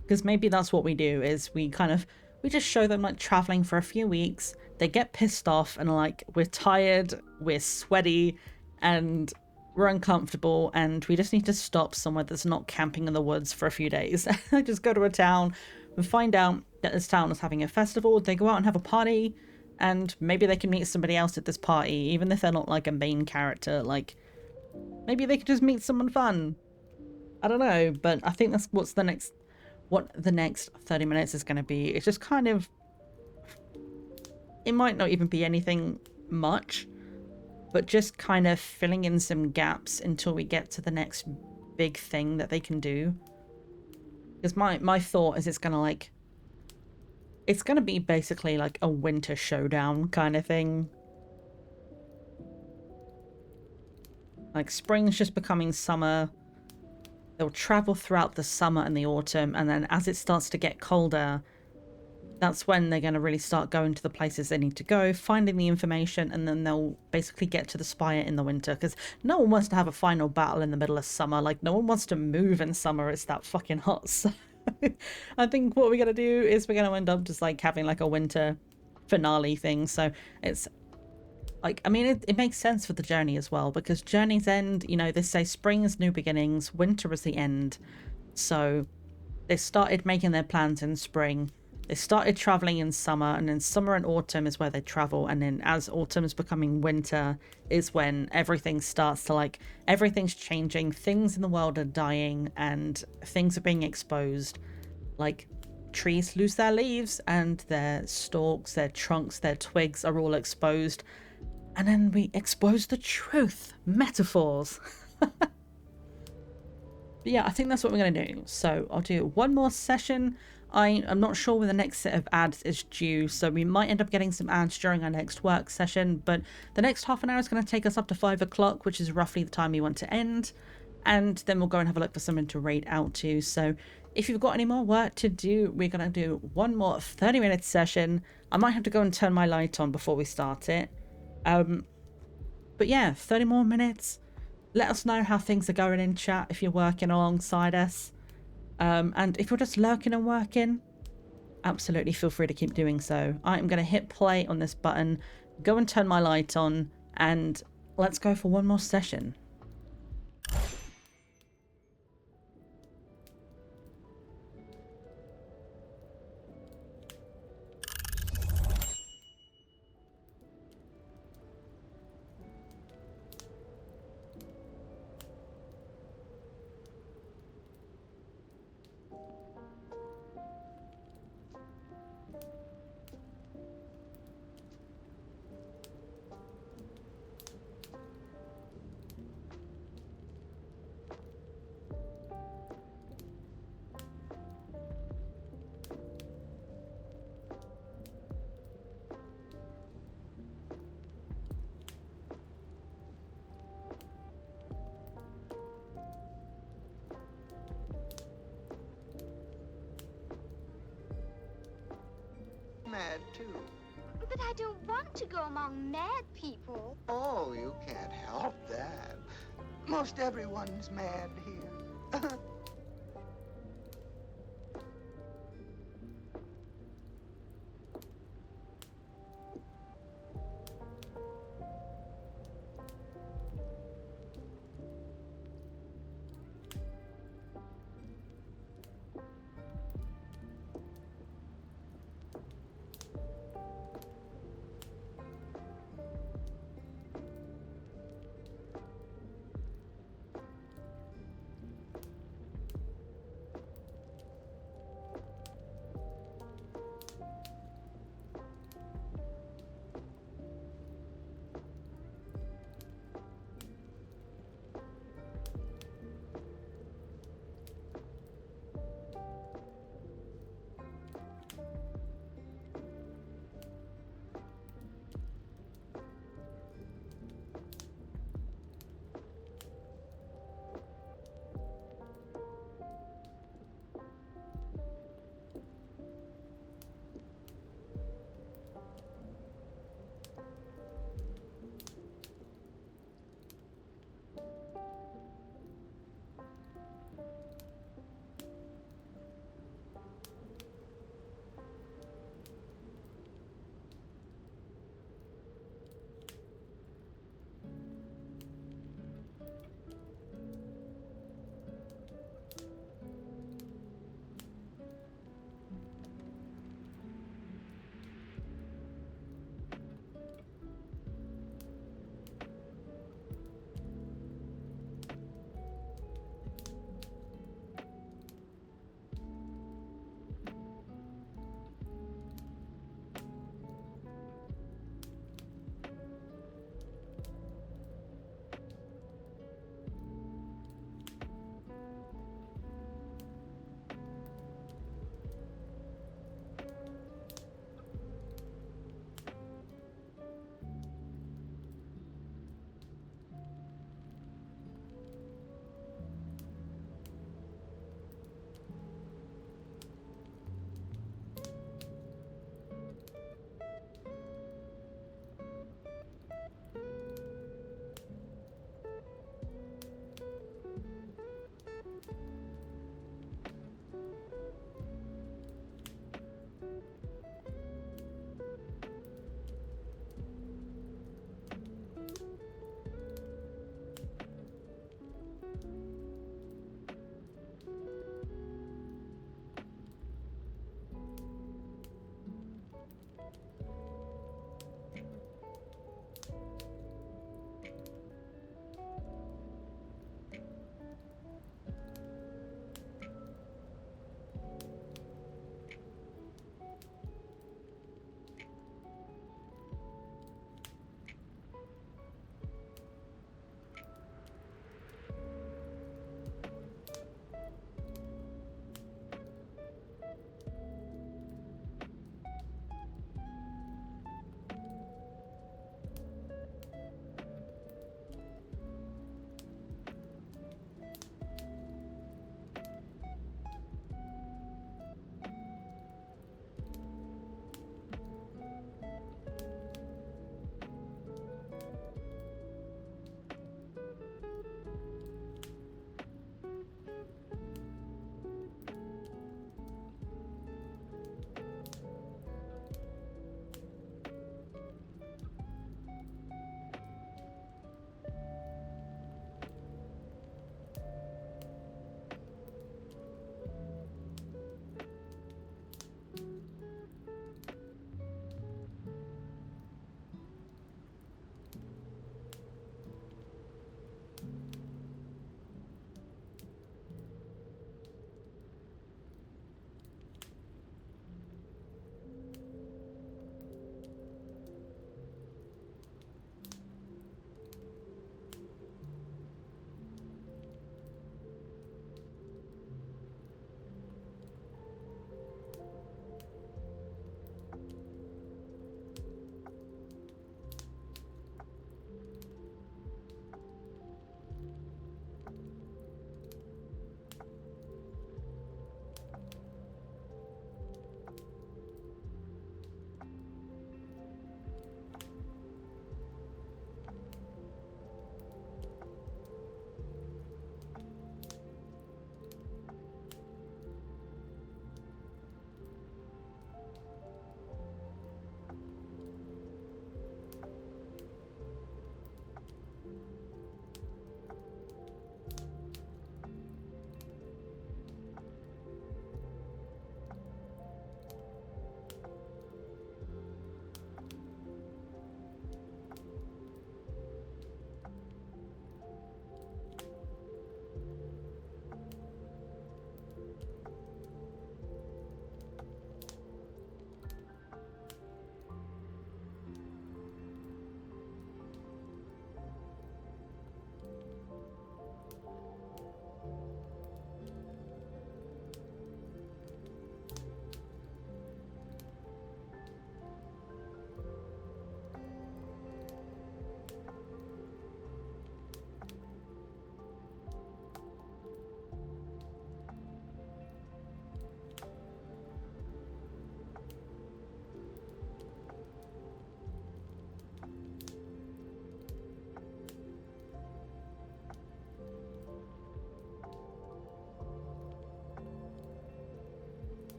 Speaker 1: Because maybe that's what we do, is we just show them like traveling for a few weeks. They get pissed off and like, we're tired, we're sweaty, and we're uncomfortable, and we just need to stop somewhere that's not camping in the woods for a few days. Just go to a town and find out that this town is having a festival. They go out and have a party, and maybe they can meet somebody else at this party, even if they're not like a main character. Like, maybe they could just meet someone fun. I don't know, but I think that's what the next 30 minutes is going to be. It's just kind of... It might not even be anything much, but just kind of filling in some gaps until we get to the next big thing that they can do. Because my thought is it's going to like... It's going to be basically like a winter showdown kind of thing. Like, spring's just becoming summer. They'll travel throughout the summer and the autumn, and then as it starts to get colder, that's when they're going to really start going to the places they need to go, finding the information, and then they'll basically get to the Spire in the winter, because no one wants to have a final battle in the middle of summer. Like, no one wants to move in summer. It's that fucking hot. So I think what we're going to do is we're going to end up just like having like a winter finale thing. So it's like, I mean, it makes sense for the journey as well, because journeys end, you know, they say spring is new beginnings, winter is the end. So they started making their plans in spring, They started traveling in summer, and then summer and autumn is where they travel, and then as autumn is becoming winter is when everything starts to, like, everything's changing, things in the world are dying, and things are being exposed. Like, trees lose their leaves, and their stalks, their trunks, their twigs are all exposed, and then we expose the truth. Metaphors. But yeah, I think that's what we're going to do. So I'll do one more session. I'm not sure when the next set of ads is due, so we might end up getting some ads during our next work session, but the next half an hour is going to take us up to 5 o'clock, which is roughly the time we want to end, and then we'll go and have a look for something to raid out to. So if you've got any more work to do, we're going to do one more 30-minute session. I might have to go and turn my light on before we start it. But yeah, 30 more minutes. Let us know how things are going in chat if you're working alongside us. And if you're just lurking and working, absolutely feel free to keep doing so. I'm going to hit play on this button, go and turn my light on, and let's go for one more session.
Speaker 4: Mad too.
Speaker 5: But I don't want to go among mad people.
Speaker 4: Oh, you can't help that. Most everyone's mad here.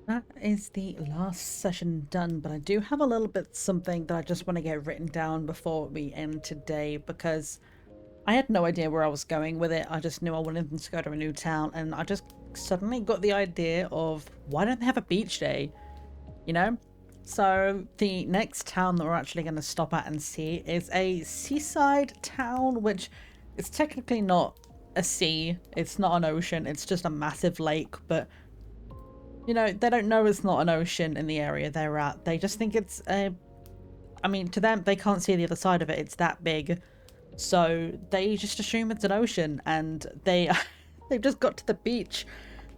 Speaker 1: That is the last session done, but I do have a little bit something that I just want to get written down before we end today, because I had no idea where I was going with it. I just knew I wanted them to go to a new town, and I just suddenly got the idea of, why don't they have a beach day? You know? So the next town that we're actually going to stop at and see is a seaside town, which is technically not a sea. It's not an ocean. It's just a massive lake, but you know, they don't know it's not an ocean in the area they're at. They just think it's a... I mean, to them, they can't see the other side of it. It's that big. So they just assume it's an ocean, and they've just got to the beach.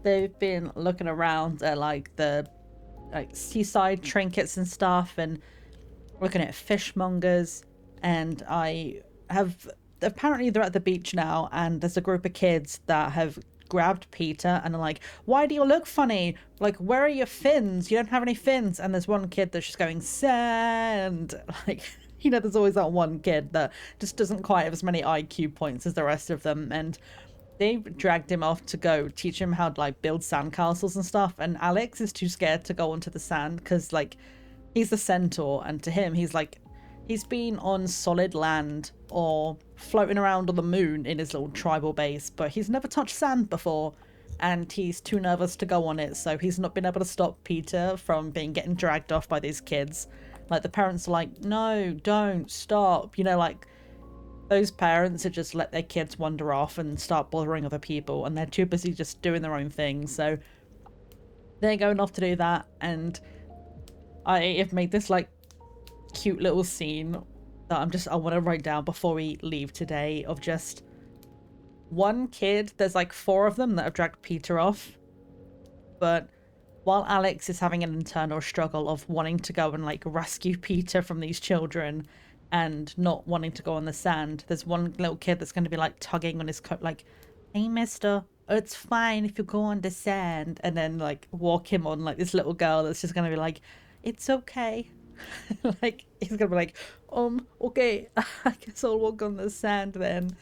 Speaker 1: They've been looking around at like the seaside trinkets and stuff, and looking at fishmongers. And I have... apparently they're at the beach now, and there's a group of kids that have grabbed Peter and are like, why do you look funny? Like, where are your fins? You don't have any fins. And there's one kid that's just going, sand. Like, you know, there's always that one kid that just doesn't quite have as many IQ points as the rest of them. And they've dragged him off to go teach him how to like build sandcastles and stuff. And Alex is too scared to go onto the sand because like he's the centaur, and to him he's like, he's been on solid land or floating around on the moon in his little tribal base, but he's never touched sand before, and he's too nervous to go on it, so he's not been able to stop Peter from getting dragged off by these kids. Like, the parents are like, no, don't, stop. You know, like, those parents that just let their kids wander off and start bothering other people, and they're too busy just doing their own thing, so they're going off to do that. And I have made this, like, cute little scene that I want to write down before we leave today, of just one kid. There's like 4 of them that have dragged Peter off, but while Alex is having an internal struggle of wanting to go and like rescue Peter from these children and not wanting to go on the sand, there's one little kid that's going to be like tugging on his coat like, hey mister, it's fine if you go on the sand, and then like walk him on like this little girl that's just going to be like, it's okay. Like, he's gonna be like, okay, I guess I'll walk on the sand then.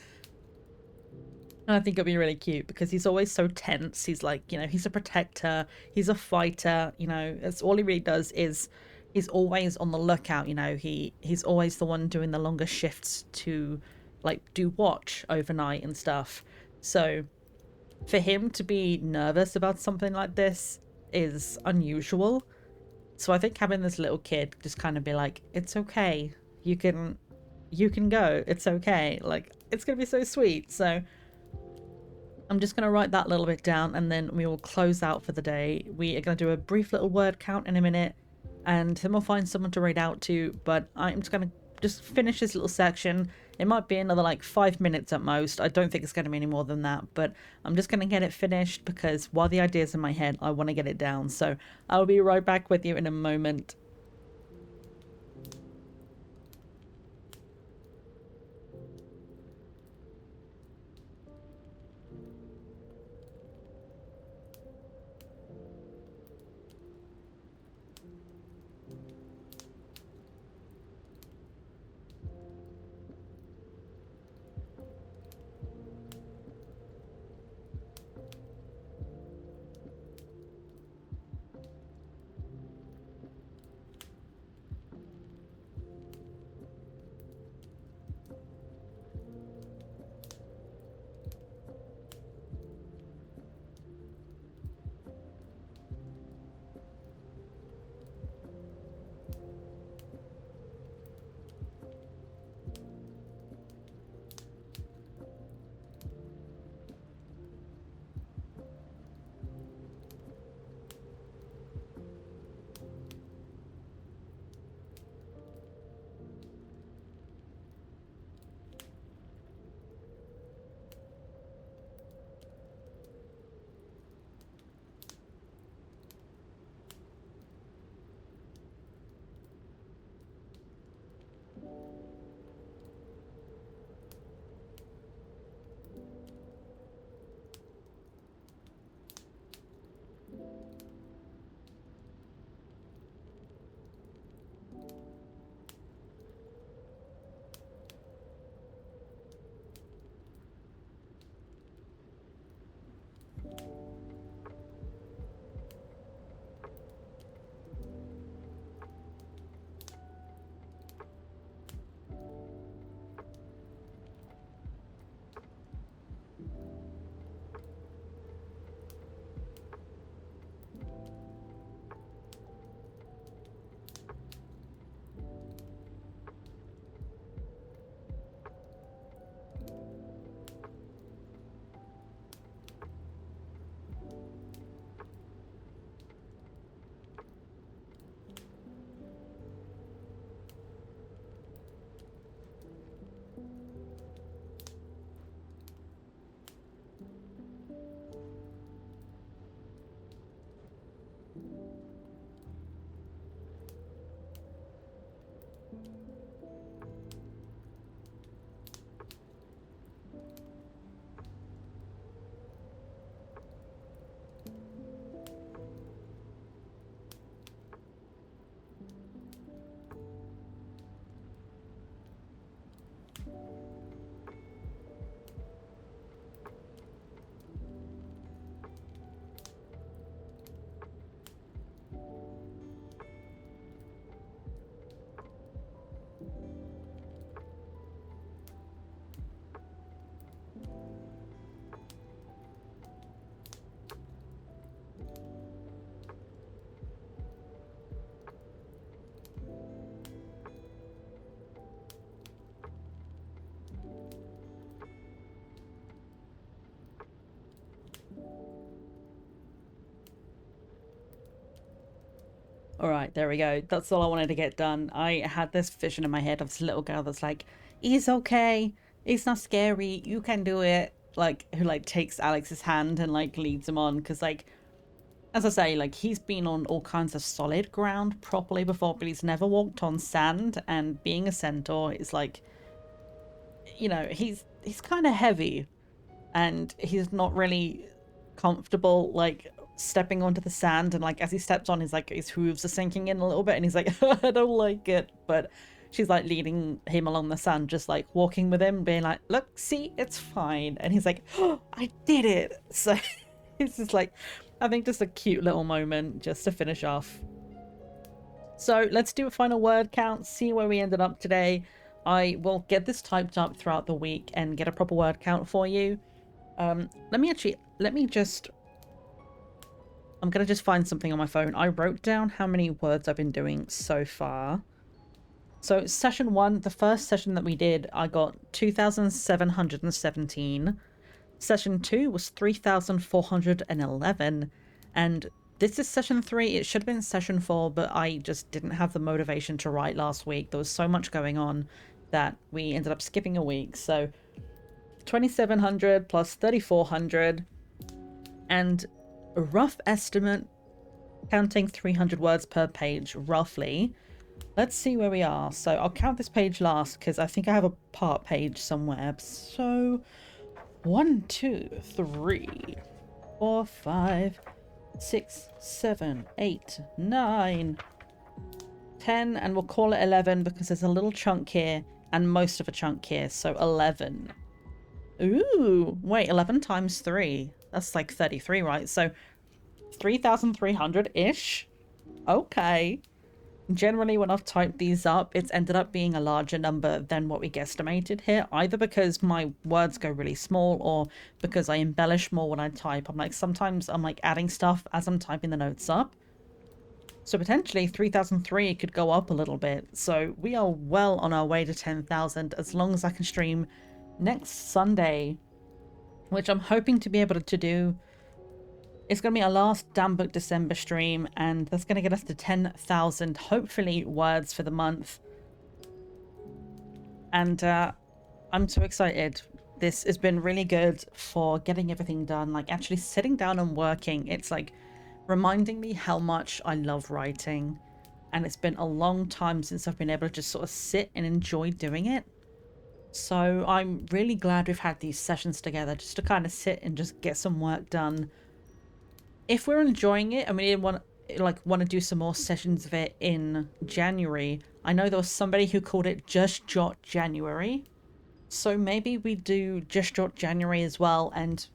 Speaker 1: And I think it'll be really cute because he's always so tense. He's like, you know, he's a protector, he's a fighter, you know, that's all he really does. Is he's always on the lookout, you know, he's always the one doing the longer shifts to like do watch overnight and stuff. So for him to be nervous about something like this is unusual. So I think having this little kid just kind of be like, it's okay, you can go, it's okay, like, it's gonna be so sweet. So I'm just gonna write that little bit down, and then we will close out for the day. We are gonna do a brief little word count in a minute, and then we'll find someone to read out to. But I'm just gonna finish this little section. It might be another like 5 minutes at most. I don't think it's going to be any more than that, but I'm just going to get it finished because while the idea's in my head, I want to get it down. So I'll be right back with you in a moment. All right, there we go. That's all I wanted to get done. I had this vision in my head of this little girl that's like, he's okay. It's not scary. You can do it. Like, who like takes Alex's hand and like leads him on. Because like, as I say, like he's been on all kinds of solid ground properly before, but he's never walked on sand. And being a centaur is like, you know, he's kind of heavy and he's not really comfortable like stepping onto the sand, and like as he steps on, his hooves are sinking in a little bit and he's like I don't like it, but she's like leading him along the sand, just like walking with him, being like, look, see, it's fine, and he's like, oh, I did it. So it's just like, I think just a cute little moment just to finish off. So let's do a final word count, see where we ended up today. I will get this typed up throughout the week and get a proper word count for you. I'm gonna just find something on my phone. I wrote down how many words I've been doing so far. So session 1, the first session that we did, I got 2,717. Session 2 was 3,411. And this is session 3. It should have been session 4, but I just didn't have the motivation to write last week. There was so much going on that we ended up skipping a week. So 2,700 plus 3,400, and a rough estimate, counting 300 words per page, roughly. Let's see where we are. So I'll count this page last because I think I have a part page somewhere. So 1, 2, 3, 4, 5, 6, 7, 8, 9, 10, and we'll call it 11 because there's a little chunk here and most of a chunk here. So 11. Ooh, wait, 11 times 3. That's like 33, right? So 3,300-ish. Okay. Generally, when I've typed these up, it's ended up being a larger number than what we guesstimated here, either because my words go really small or because I embellish more when I type. Sometimes I'm like adding stuff as I'm typing the notes up. So potentially 3,003 could go up a little bit. So we are well on our way to 10,000 as long as I can stream next Sunday, which I'm hoping to be able to do. It's going to be our last Damn Book December stream, and that's going to get us to 10,000, hopefully, words for the month. And I'm so excited. This has been really good for getting everything done, like actually sitting down and working. It's like reminding me how much I love writing, and it's been a long time since I've been able to just sort of sit and enjoy doing it. So I'm really glad we've had these sessions together just to kind of sit and just get some work done. If we're enjoying it and we didn't want to do some more sessions of it in January, I know there was somebody who called it Just Jot January. So maybe we do Just Jot January as well, and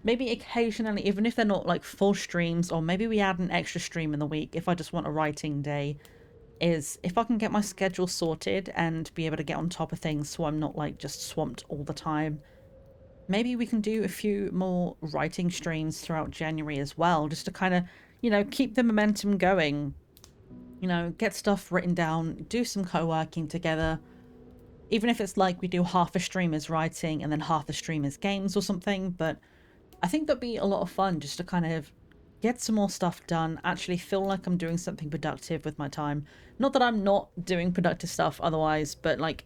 Speaker 1: maybe occasionally, even if they're not like full streams, or maybe we add an extra stream in the week if I just want a writing day, is if I can get my schedule sorted and be able to get on top of things so I'm not like just swamped all the time. Maybe we can do a few more writing streams throughout January as well, just to kind of, you know, keep the momentum going. You know, get stuff written down, do some co-working together. Even if it's like we do half a stream as writing and then half a stream as games or something. But I think that'd be a lot of fun just to kind of get some more stuff done, actually feel like I'm doing something productive with my time. Not that I'm not doing productive stuff otherwise, but like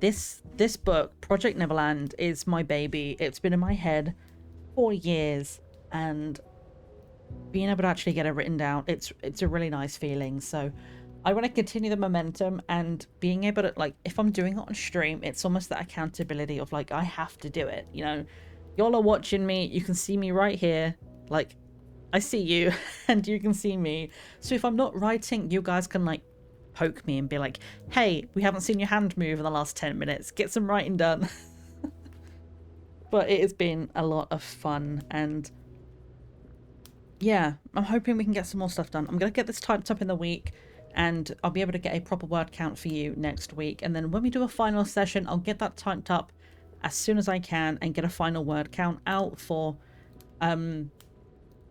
Speaker 1: this book, Project Neverland, is my baby. It's been in my head for years, and being able to actually get it written down, it's a really nice feeling. So I want to continue the momentum, and being able to, like, if I'm doing it on stream, it's almost that accountability of like, I have to do it, you know. Y'all are watching me, you can see me right here, like I see you and you can see me. So if I'm not writing, you guys can like poke me and be like, hey, we haven't seen your hand move in the last 10 minutes, get some writing done. But it has been a lot of fun, and yeah, I'm hoping we can get some more stuff done. I'm gonna get this typed up in the week, and I'll be able to get a proper word count for you next week, and then when we do a final session, I'll get that typed up as soon as I can and get a final word count out for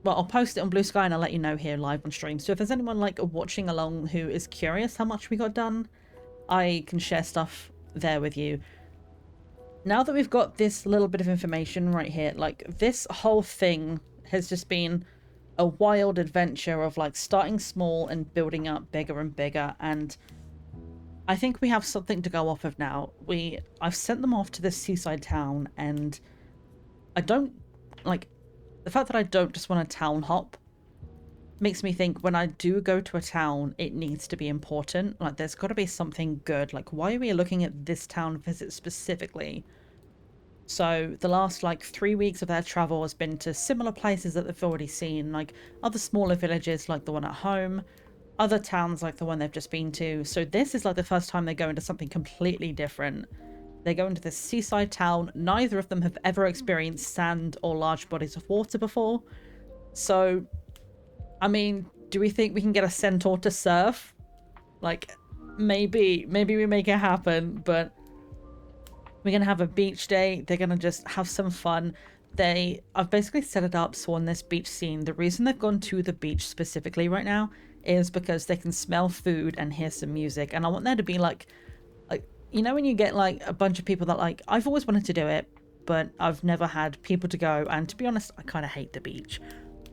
Speaker 1: well, I'll post it on Blue Sky and I'll let you know here live on stream. So if there's anyone like watching along who is curious how much we got done, I can share stuff there with you. Now that we've got this little bit of information right here, like this whole thing has just been a wild adventure of like starting small and building up bigger and bigger. And I think we have something to go off of now. I've sent them off to this seaside town, and I don't like the fact that I don't just want to town hop makes me think when I do go to a town, it needs to be important. Like there's got to be something good. Like why are we looking at this town visit specifically? So the last like 3 weeks of their travel has been to similar places that they've already seen, like other smaller villages like the one at home, other towns like the one they've just been to. So this is like the first time they go into something completely different. They go into this seaside town. Neither of them have ever experienced sand or large bodies of water before. So, I mean, do we think we can get a centaur to surf? Like, maybe we make it happen, but we're going to have a beach day. They're going to just have some fun. I've basically set it up so on this beach scene, the reason they've gone to the beach specifically right now is because they can smell food and hear some music. And I want there to be like, you know, when you get like a bunch of people that like, I've always wanted to do it, but I've never had people to go. And to be honest, I kind of hate the beach,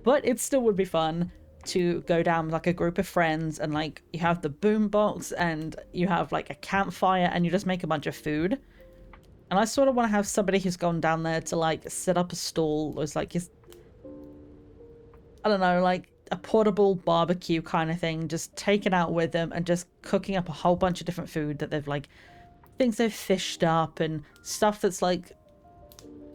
Speaker 1: but it still would be fun to go down with like a group of friends and like you have the boom box and you have like a campfire and you just make a bunch of food. And I sort of want to have somebody who's gone down there to like set up a stall or it's like his, I don't know, like a portable barbecue kind of thing, just take it out with them and just cooking up a whole bunch of different food that they've like, things they've fished up and stuff that's like,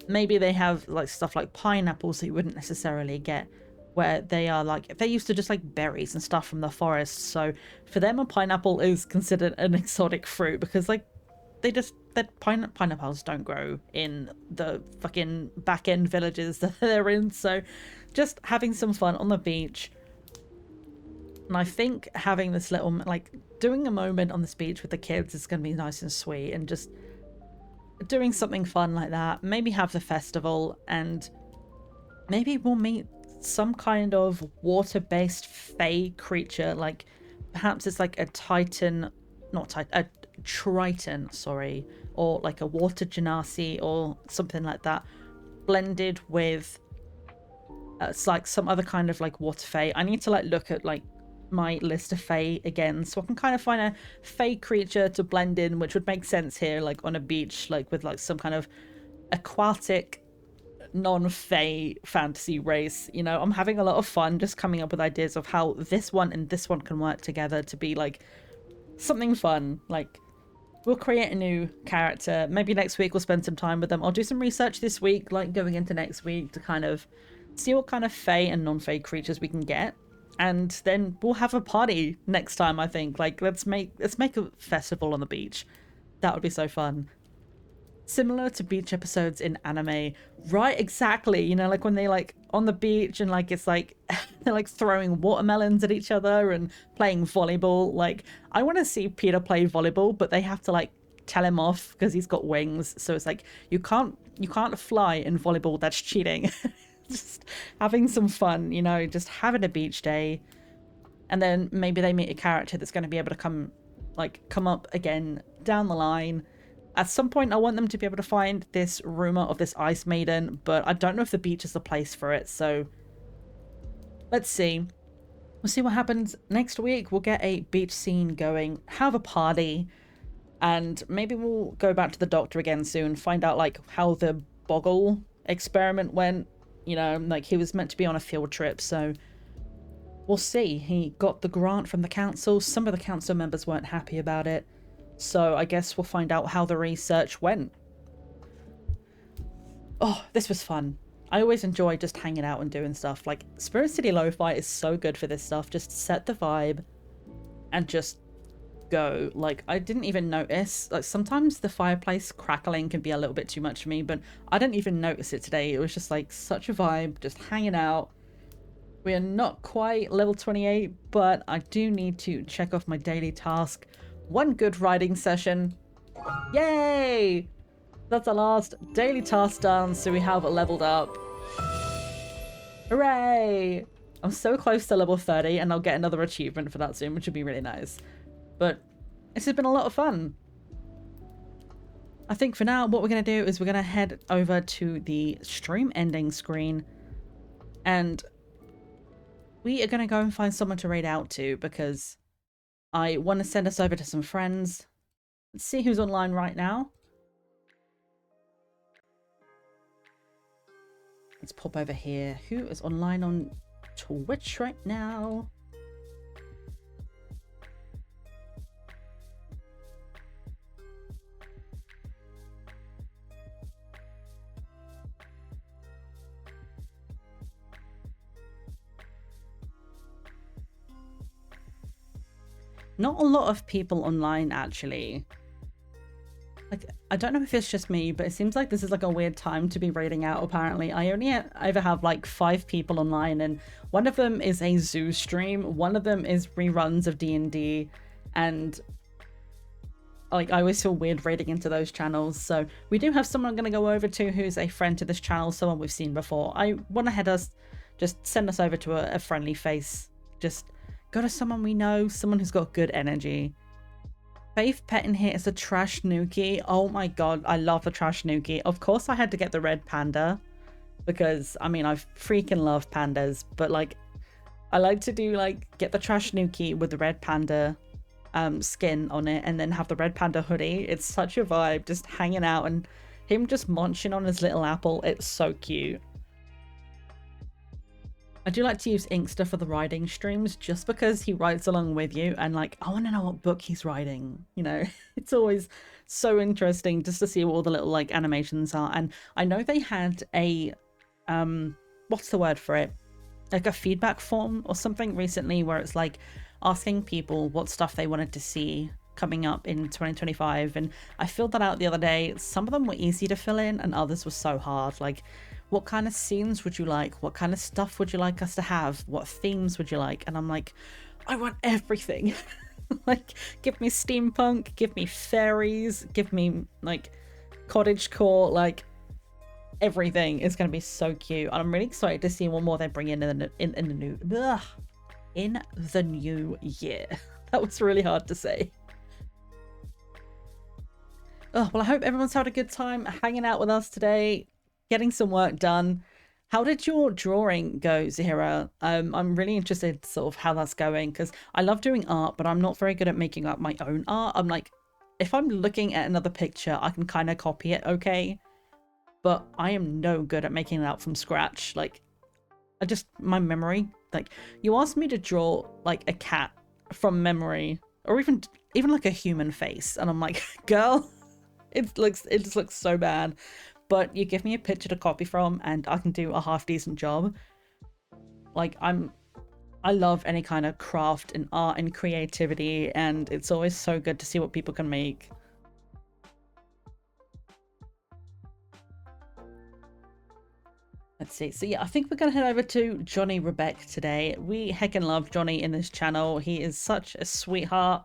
Speaker 1: maybe they have like stuff like pineapples that you wouldn't necessarily get where they are like, they're used to just like berries and stuff from the forest. So for them, a pineapple is considered an exotic fruit because like pineapples don't grow in the fucking back end villages that they're in. So just having some fun on the beach. And I think having this little, like doing a moment on this beach with the kids is going to be nice and sweet, and just doing something fun like that. Maybe have the festival, and maybe we'll meet some kind of water-based fae creature. Like perhaps it's like a triton, sorry, or like a water genasi or something like that, blended with it's like some other kind of like water fae. I need to like look at like my list of fae again so I can kind of find a fae creature to blend in, which would make sense here, like on a beach, like with like some kind of aquatic non-fae fantasy race. You know, I'm having a lot of fun just coming up with ideas of how this one and this one can work together to be like something fun. Like we'll create a new character. Maybe next week we'll spend some time with them. I'll do some research this week, like going into next week, to kind of see what kind of fae and non-fae creatures we can get. And then we'll have a party next time, I think. Like let's make a festival on the beach. That would be so fun. Similar to beach episodes in anime. Right, exactly. You know, like when they like on the beach and like it's like they're like throwing watermelons at each other and playing volleyball. Like I want to see Peter play volleyball, but they have to like tell him off because he's got wings. So it's like you can't fly in volleyball. That's cheating. Just having some fun, you know, just having a beach day. And then maybe they meet a character that's going to be able to come up again down the line. At some point, I want them to be able to find this rumor of this ice maiden, but I don't know if the beach is the place for it. So let's see. We'll see what happens next week. We'll get a beach scene going, have a party, and maybe we'll go back to the doctor again soon, find out like how the Boggle experiment went. You know, like he was meant to be on a field trip, so we'll see. He got the grant from the council. Some of the council members weren't happy about it. So I guess we'll find out how the research went. Oh, this was fun. I always enjoy just hanging out and doing stuff. Like, Spirit City Lo-Fi is so good for this stuff. Just set the vibe and just go. Like, I didn't even notice. Like, sometimes the fireplace crackling can be a little bit too much for me, but I didn't even notice it today. It was just like such a vibe, just hanging out. We are not quite level 28, but I do need to check off my daily task. One good writing session. Yay! That's our last daily task done, so we have leveled up. Hooray! I'm so close to level 30, and I'll get another achievement for that soon, which would be really nice. But this has been a lot of fun. I think for now, what we're going to do is we're going to head over to the stream ending screen. And we are going to go and find someone to raid out to because I want to send us over to some friends. Let's see who's online right now. Let's pop over here. Who is online on Twitch right now? Not a lot of people online, actually. Like, I don't know if it's just me, but it seems like this is like a weird time to be raiding out, apparently. I only ever have like 5 people online, and one of them is a zoo stream, one of them is reruns of D&D, and like I always feel weird raiding into those channels. So we do have someone I'm going to go over to who's a friend to this channel, someone we've seen before. I want to head us, just send us over to a friendly face. Just go to someone we know, someone who's got good energy. Faith Pet in here is a trash nuki. Oh my god, I love the trash nuki. Of course I had to get the red panda because, I mean, I freaking love pandas, but like, I like to do like, get the trash nuki with the red panda skin on it and then have the red panda hoodie. It's such a vibe, just hanging out and him just munching on his little apple. It's so cute. I do like to use Inkster for the writing streams just because he writes along with you and like I want to know what book he's writing, you know. It's always so interesting just to see what all the little like animations are. And I know they had a what's the word for it, like a feedback form or something recently where it's like asking people what stuff they wanted to see coming up in 2025, and I filled that out the other day. Some of them were easy to fill in and others were so hard. Like, what kind of scenes would you like? What kind of stuff would you like us to have? What themes would you like? And I'm like, I want everything. Like, give me steampunk, give me fairies, give me like cottagecore, like everything is going to be so cute. And I'm really excited to see what more they bring in the new year. That was really hard to say. Oh, well, I hope everyone's had a good time hanging out with us today, getting some work done. How did your drawing go, Zahira? I'm really interested sort of how that's going because I love doing art, but I'm not very good at making up my own art. I'm like, if I'm looking at another picture, I can kind of copy it okay, but I am no good at making it out from scratch. Like, my memory, like, you asked me to draw like a cat from memory or even like a human face, and I'm like, girl, it just looks so bad. But you give me a picture to copy from and I can do a half decent job. Like, I love any kind of craft and art and creativity, and it's always so good to see what people can make. Let's see. So yeah, I think we're going to head over to Johnny Rebeck today. We heckin' love Johnny in this channel. He is such a sweetheart.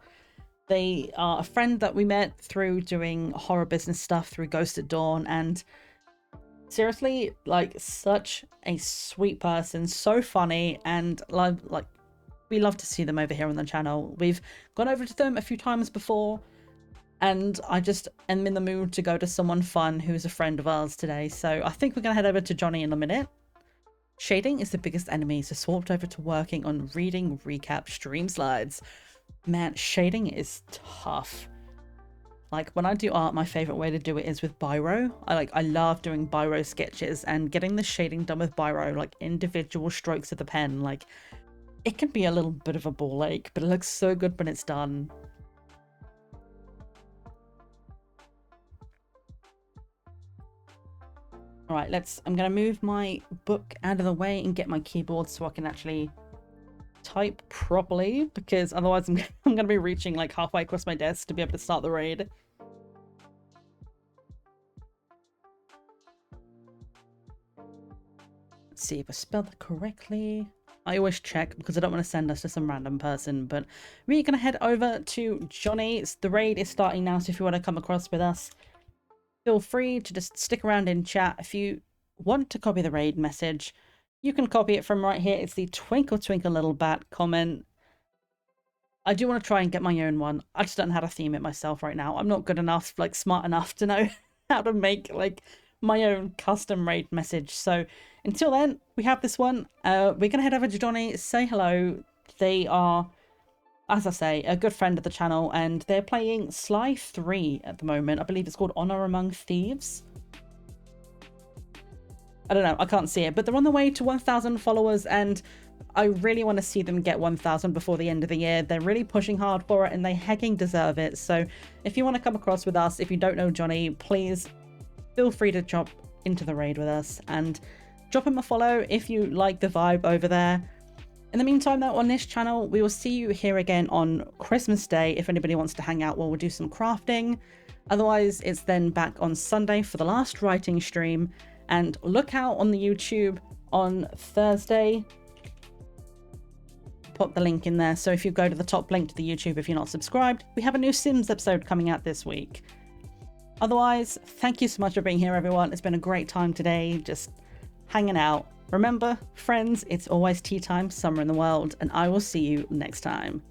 Speaker 1: They are a friend that we met through doing horror business stuff through Ghost at Dawn, and seriously, like, such a sweet person, so funny, and like we love to see them over here on the channel. We've gone over to them a few times before, and I just am in the mood to go to someone fun who's a friend of ours today. So I think we're gonna head over to Johnny in a minute. Shading is the biggest enemy, so swapped over to working on reading recap stream slides. Man, shading is tough. Like, when I do art, my favorite way to do it is with biro. I love doing biro sketches, and getting the shading done with biro, like individual strokes of the pen, like, it can be a little bit of a ball ache, but it looks so good when it's done. All right, I'm gonna move my book out of the way and get my keyboard so I can actually type properly, because otherwise I'm gonna be reaching like halfway across my desk to be able to start the raid. Let's see if I spelled that correctly. I always check because I don't want to send us to some random person, but we're gonna head over to Johnny. The raid is starting now, so if you want to come across with us, feel free to just stick around in chat. If you want to copy the raid message, you can copy it from right here. It's the twinkle twinkle little bat comment. I do want to try and get my own one. I just don't know how to theme it myself right now. I'm not good enough, like smart enough to know how to make like my own custom raid message. So Until then, we have this one. We're going to head over to Johnny, say hello. They are, as I say, a good friend of the channel, and they're playing Sly 3 at the moment. I believe it's called Honor Among Thieves. I don't know, I can't see it, but they're on the way to 1,000 followers, and I really want to see them get 1,000 before the end of the year. They're really pushing hard for it, and they hecking deserve it. So if you want to come across with us, if you don't know Johnny, please feel free to jump into the raid with us and drop him a follow if you like the vibe over there. In the meantime, though, on this channel, we will see you here again on Christmas Day if anybody wants to hang out while we'll do some crafting. Otherwise, it's then back on Sunday for the last writing stream. And look out on the YouTube on Thursday. Put the link in there. So if you go to the top link to the YouTube, if you're not subscribed, we have a new Sims episode coming out this week. Otherwise, thank you so much for being here, everyone. It's been a great time today, just hanging out. Remember, friends, it's always tea time somewhere in the world, and I will see you next time.